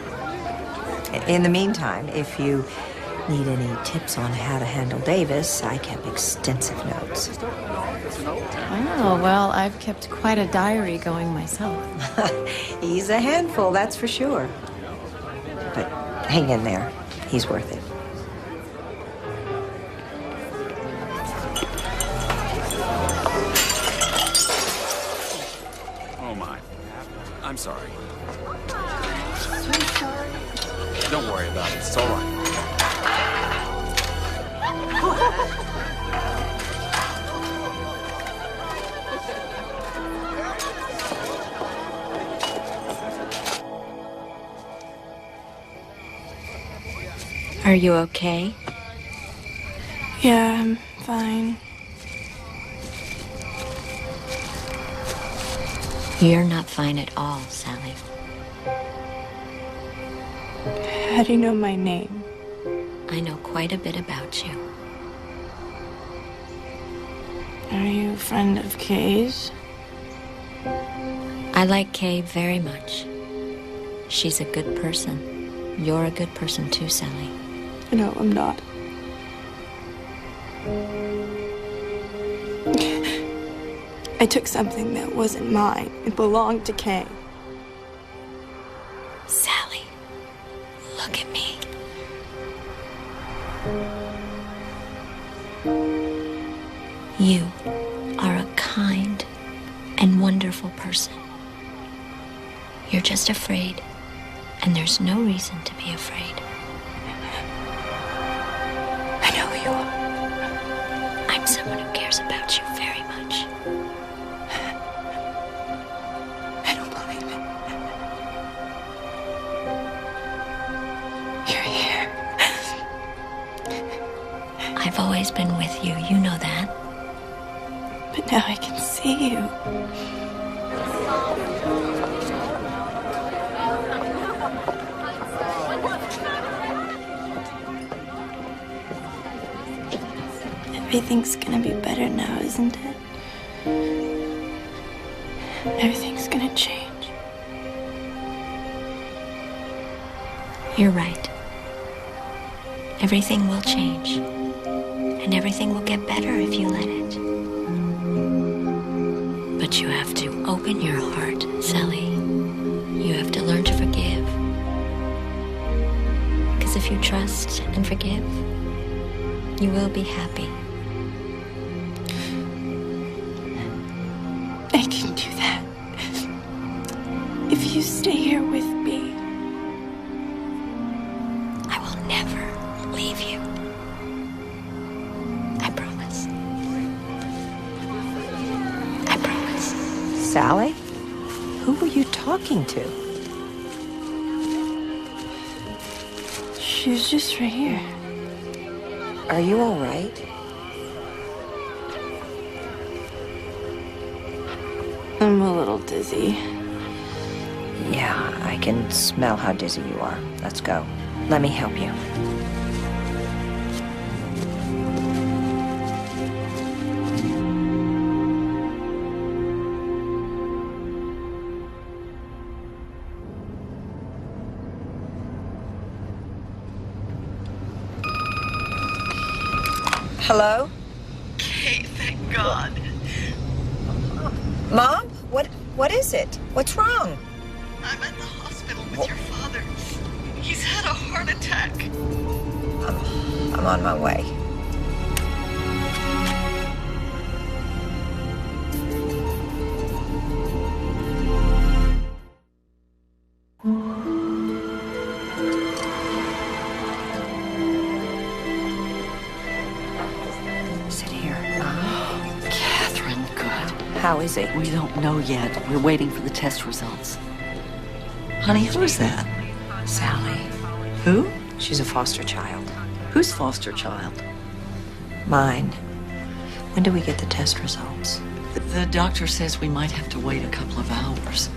In the meantime, if you need any tips on how to handle Davis, I kept extensive notes. Oh, well, I've kept quite a diary going myself. He's a handful, that's for sure. But hang in there. He's worth it. Oh, my. I'm sorry. Don't worry about it. It's all right. Are you okay? Yeah, I'm fine. You're not fine at all, Sally. How do you know my name? I know quite a bit about you. Are you a friend of Kay's? I like Kay very much. She's a good person. You're a good person too, Sally. No, I'm not. I took something that wasn't mine. It belonged to Kay. Sally, look at me. You are a kind and wonderful person. You're just afraid, and there's no reason to be afraid. I know who you are. I'm someone who cares about you very much. I don't believe it. You're here. I've always been with you, you know that. But now I can see you. Everything's gonna be better now, isn't it? Everything's gonna change. You're right. Everything will change. And everything will get better if you let it. But you have to open your heart, Sally. You have to learn to forgive. Because if you trust and forgive, you will be happy. I can do that. If you stay here with me. I will never leave you. I promise. I promise. Sally? Who were you talking to? She was just right here. Are you all right? I'm a little dizzy. Yeah, I can smell how dizzy you are. Let's go. Let me help you. Hello? Kay, thank God. Mom? What is it? What's wrong? I'm at the hospital with your father. He's had a heart attack. I'm on my way. Sit here. Catherine, good. How is he? We don't know yet. We're waiting for the test results. Honey, who's that? Sally. Who? She's a foster child. Whose foster child? Mine. When do we get the test results? The doctor says we might have to wait a couple of hours.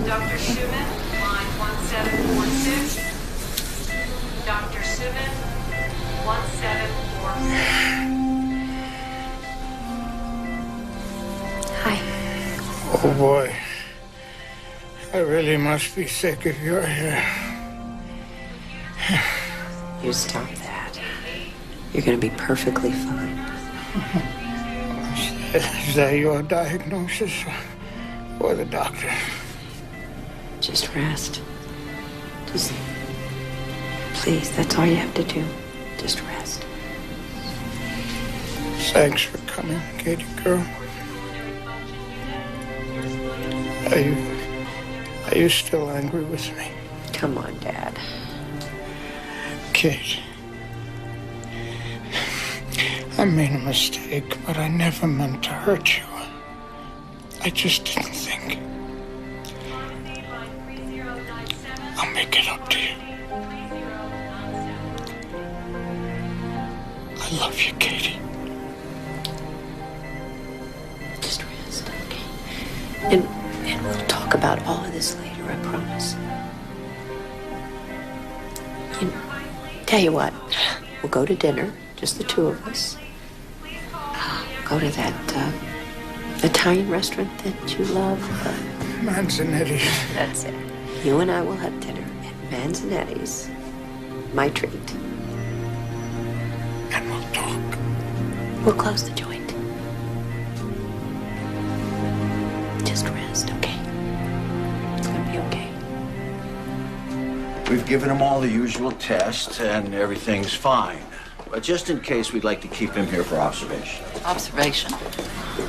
Dr. Schumann, line 1746. Dr. Schumann, 1746. Hi. Oh boy. I really must be sick if you're here. You stop that. You're gonna be perfectly fine. Is that your diagnosis or the doctor? Just rest. Just, please, that's all you have to do. Just rest. Thanks for coming, Katie girl. Are you still angry with me? Come on, Dad. Kate, I made a mistake, but I never meant to hurt you. I just didn't think. I'll make it up to you. I love you, Katie. Just rest, okay? And we'll talk about all of this later, I promise. Tell you what, we'll go to dinner, just the two of us. Go to that Italian restaurant that you love. Manzanetti. That's it. You and I will have dinner at Manzanetti's. My treat. And we'll talk. We'll close the joint. Just rest, okay? It's gonna be okay. We've given him all the usual tests, and everything's fine. But just in case, we'd like to keep him here for observation. Observation?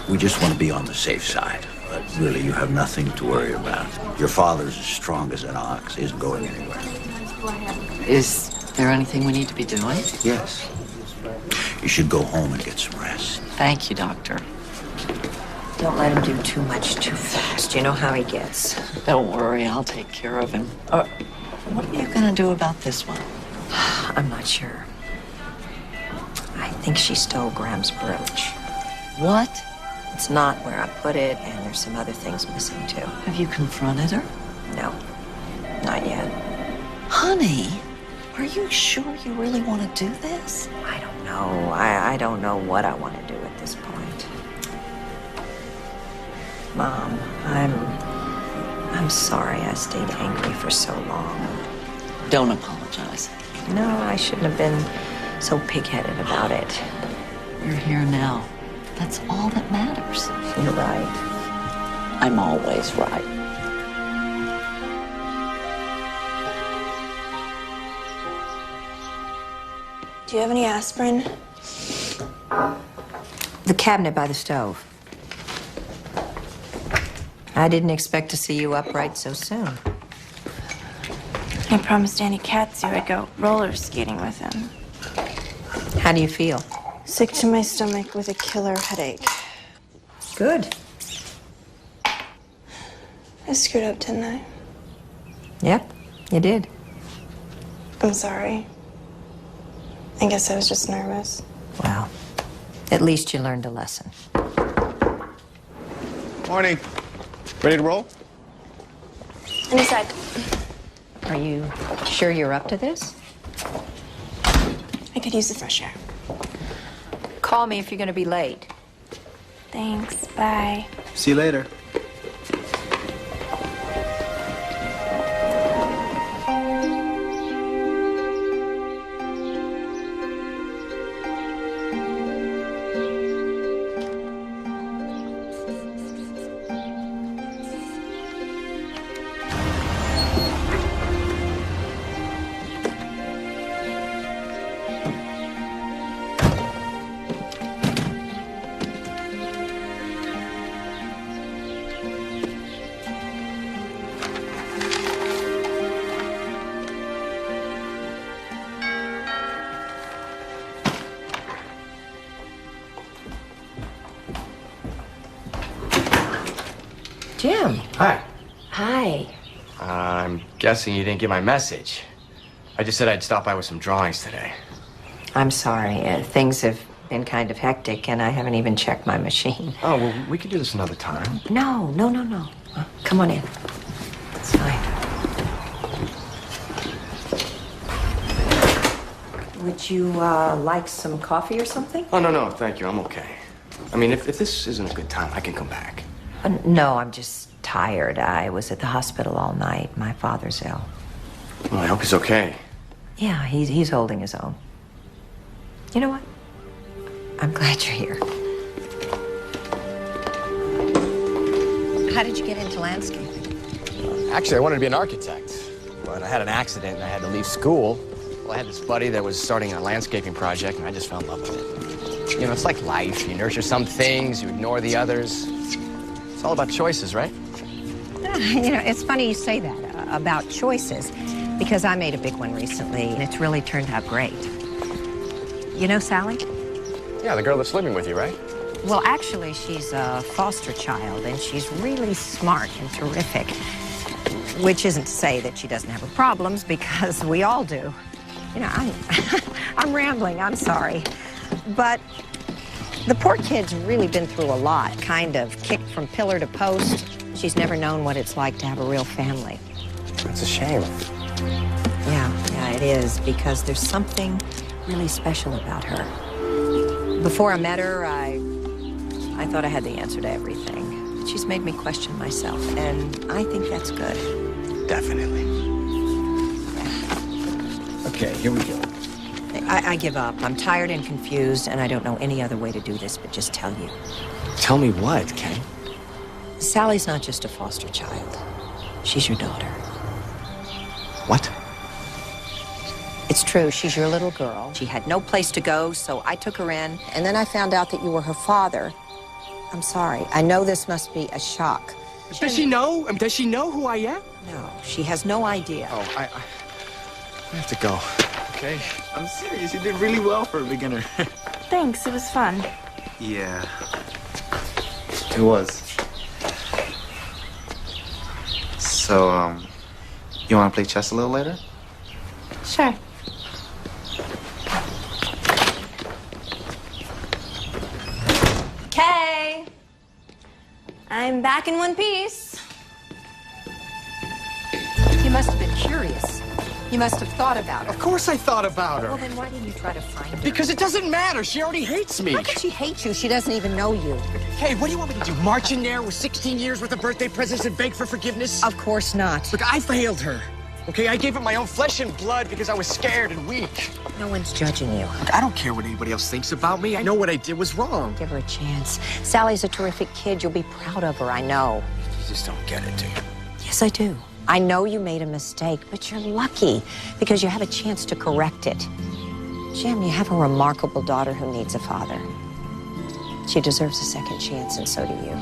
We just want to be on the safe side. But really, you have nothing to worry about. Your father's as strong as an ox. He isn't going anywhere. Is there anything we need to be doing? Yes. You should go home and get some rest. Thank you, Doctor. Don't let him do too much too fast. You know how he gets. Don't worry, I'll take care of him. What are you gonna do about this one? I'm not sure. I think she stole Graham's brooch. What? It's not where I put it, and there's some other things missing, too. Have you confronted her? No, not yet. Honey, are you sure you really want to do this? I don't know. I don't know what I want to do at this point. Mom, I'm sorry I stayed angry for so long. Don't apologize. No, I shouldn't have been so pig-headed about it. You're here now. That's all that matters. You're right. I'm always right. Do you have any aspirin? The cabinet by the stove. I didn't expect to see you upright so soon. I promised Andy Katsu I'd go roller skating with him. How do you feel? Sick to my stomach with a killer headache. Good. I screwed up, didn't I? Yep, you did. I'm sorry. I guess I was just nervous. Well, at least you learned a lesson. Morning. Ready to roll? Inside. Are you sure you're up to this? I could use the fresh air. Call me if you're going to be late. Thanks. Bye. See you later. Jim. Hi. Hi. I'm guessing you didn't get my message. I just said I'd stop by with some drawings today. I'm sorry. Things have been kind of hectic, and I haven't even checked my machine. Oh, well, we can do this another time. No. Come on in. It's fine. Would you like some coffee or something? Oh, no, thank you. I'm okay. I mean, if this isn't a good time, I can come back. No, I'm just tired. I was at the hospital all night. My father's ill. Well, I hope he's okay. Yeah, he's holding his own. You know what? I'm glad you're here. How did you get into landscaping? Actually, I wanted to be an architect. but I had an accident and I had to leave school. Well, I had this buddy that was starting a landscaping project, and I just fell in love with it. You know, it's like life. You nurture some things, you ignore the others. It's all about choices, right? You know, it's funny you say that about choices, because I made a big one recently, and it's really turned out great. You know Sally? Yeah, the girl that's living with you, right? Well, actually, she's a foster child, and she's really smart and terrific. Which isn't to say that she doesn't have her problems, because we all do. You know, I'm rambling, I'm sorry. But the poor kid's really been through a lot, kind of kicked from pillar to post. She's never known what it's like to have a real family. That's a shame. Yeah, it is, because there's something really special about her. Before I met her, I thought I had the answer to everything. But she's made me question myself, and I think that's good. Definitely. Okay, here we go. I give up. I'm tired and confused, and I don't know any other way to do this but just tell you. Tell me what, Kay? Sally's not just a foster child. She's your daughter. What? It's true, she's your little girl. She had no place to go, so I took her in, and then I found out that you were her father. I'm sorry. I know this must be a shock. Does she know? I mean, does she know who I am? No, she has no idea. Oh, I have to go. Okay? I'm serious. You did really well for a beginner. Thanks, it was fun. Yeah. It was. So, you want to play chess a little later? Sure. Okay. I'm back in one piece. You must have been curious. You must have thought about her. Of course I thought about her. Well, then why didn't you try to find her? Because it doesn't matter. She already hates me. How could she hate you? She doesn't even know you. Hey, what do you want me to do? March in there with 16 years worth of birthday presents and beg for forgiveness? Of course not. Look, I failed her. Okay, I gave up my own flesh and blood because I was scared and weak. No one's judging you. Look, I don't care what anybody else thinks about me. I know what I did was wrong. Give her a chance. Sally's a terrific kid. You'll be proud of her, I know. You just don't get it, do you? Yes, I do. I know you made a mistake, but you're lucky because you have a chance to correct it. Jim, you have a remarkable daughter who needs a father. She deserves a second chance, and so do you.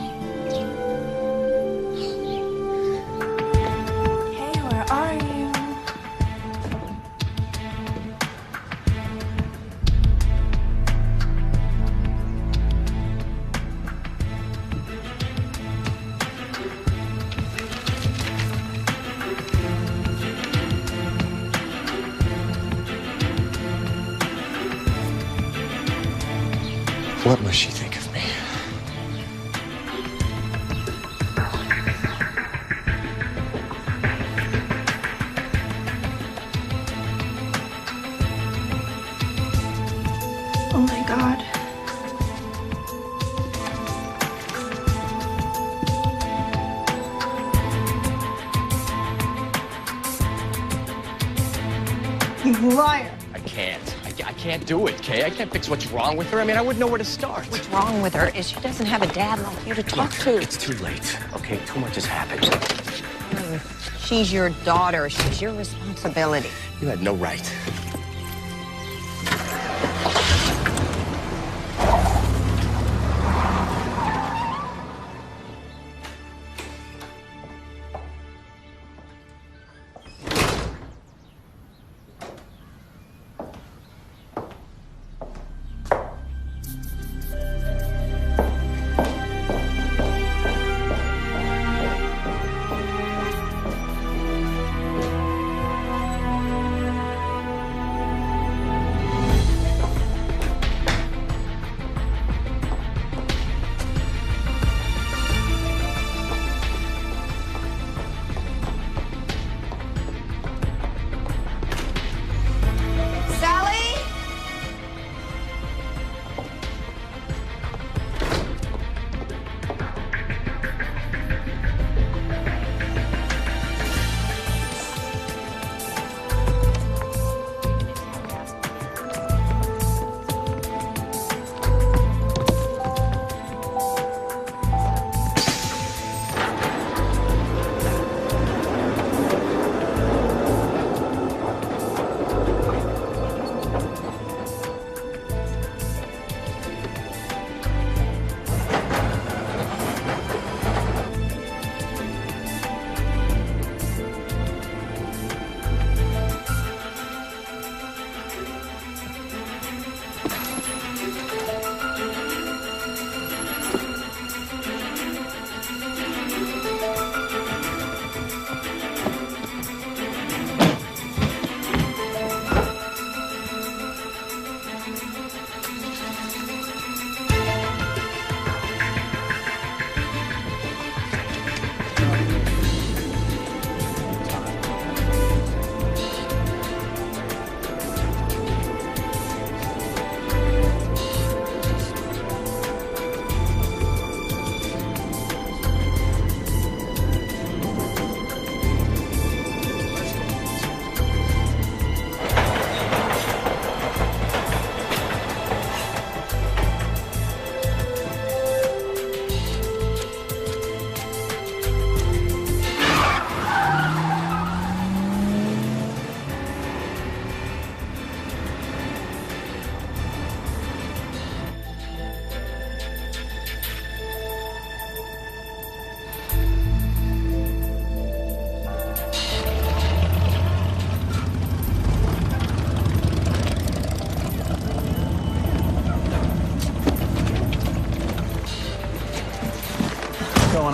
Hey, where are you? What must she think of me? Oh my God. You liar. I can't. I can't do it, Kay. I can't fix what's wrong with her. I mean, I wouldn't know where to start. What's wrong with her is she doesn't have a dad like you to talk to. It's too late. Okay, too much has happened. She's your daughter. She's your responsibility. You had no right.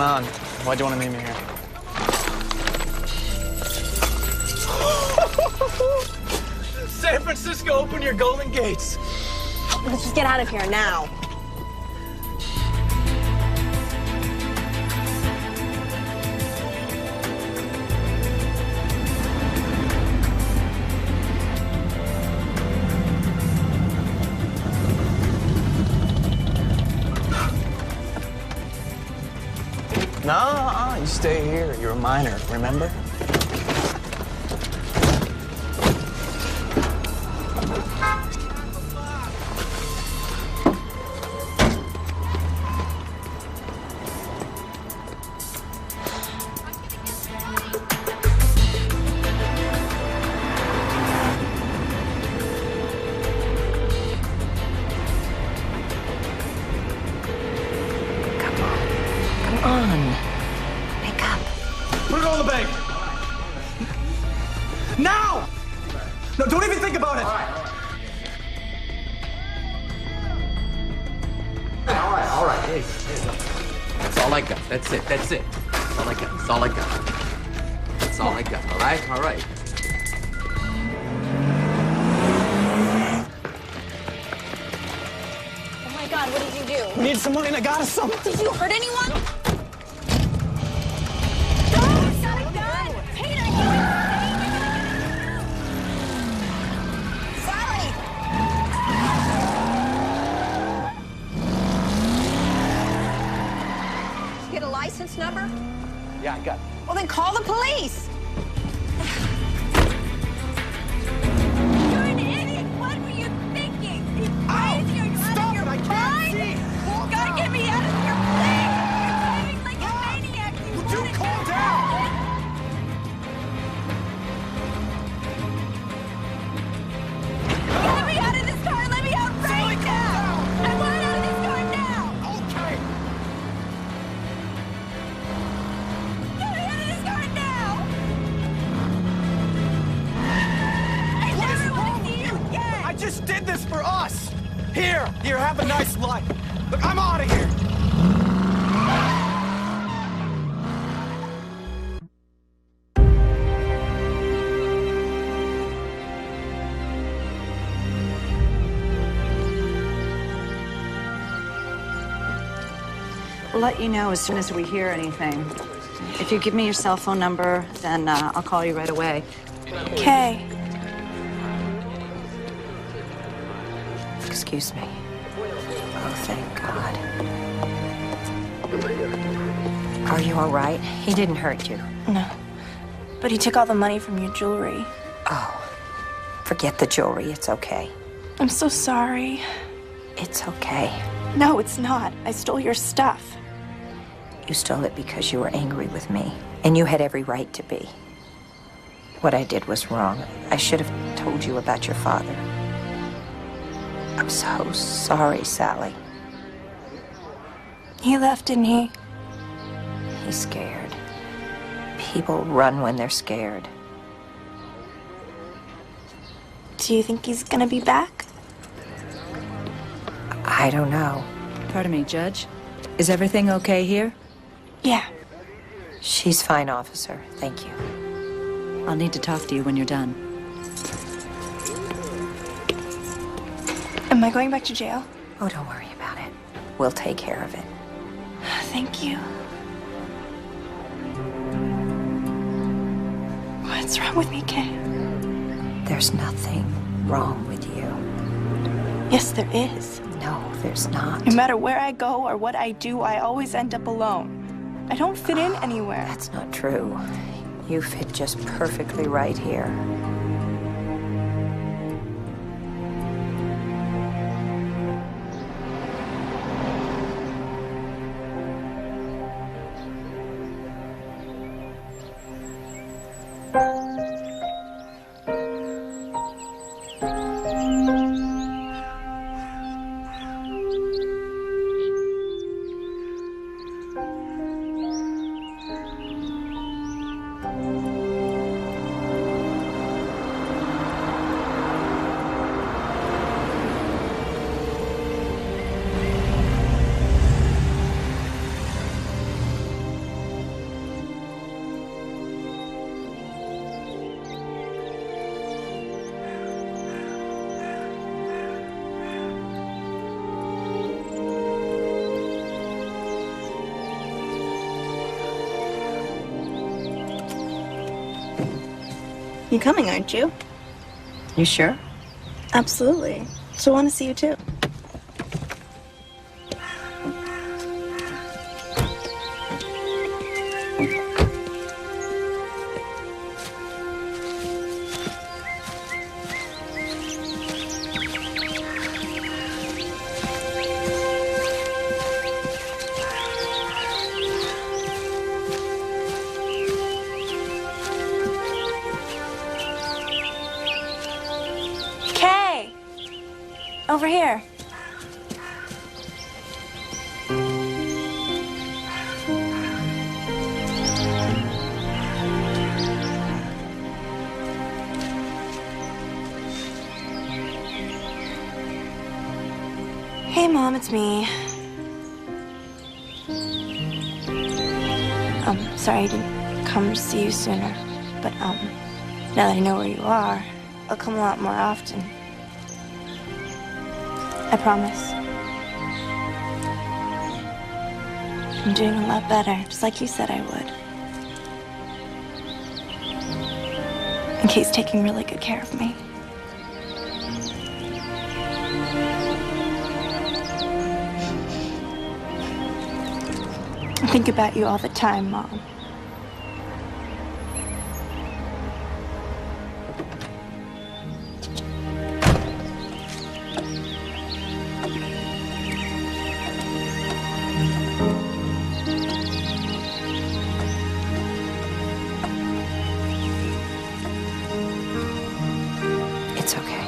on? Why'd you want to meet me here? San Francisco, open your golden gates. Let's just get out of here now. No, you stay here. You're a minor, remember? Put it on the bank. Now! No, don't even think about it. All right. Hey. That's all I got. That's it. That's all I got. That's all I got. That's all I got. All right? All right. Oh my God, what did you do? We need some money and I got us some. Did you hurt anyone? Get a license number? Yeah, I got it. Well, then call the police. You're an idiot. What were you thinking? You crazy? Are you out of your mind? You gotta get me out of here, please. You're driving like a maniac. Would you calm down? Get me out of this car. Let me out right now. I want out of this car now. Okay. Get me out of this car now. I never want to see you again. I just did this for us. Here, have a nice life. Look, I'm out of here. We'll let you know as soon as we hear anything. If you give me your cell phone number, then I'll call you right away. Okay. Excuse me. Oh, thank God. Are you all right? He didn't hurt you. No. But he took all the money from your jewelry. Oh, forget the jewelry. It's okay. I'm so sorry. It's okay. No, it's not. I stole your stuff. You stole it because you were angry with me, and you had every right to be. What I did was wrong. I should have told you about your father. I'm so sorry, Sally. He left, didn't he? He's scared. People run when they're scared. Do you think he's gonna be back? I don't know. Pardon me, Judge. Is everything okay here? Yeah. She's fine, officer. Thank you. I'll need to talk to you when you're done. Am I going back to jail? Oh, don't worry about it. We'll take care of it. Thank you. What's wrong with me, Kay? There's nothing wrong with you. Yes, there is. No, there's not. No matter where I go or what I do, I always end up alone. I don't fit in anywhere. That's not true. You fit just perfectly right here. You're coming, aren't you? You sure? Absolutely. So I want to see you too. Kay! Over here. Hey, Mom, it's me. Sorry I didn't come to see you sooner, but, now that I know where you are, I'll come a lot more often. I promise. I'm doing a lot better, just like you said I would. And Kate's taking really good care of me. I think about you all the time, Mom. It's okay.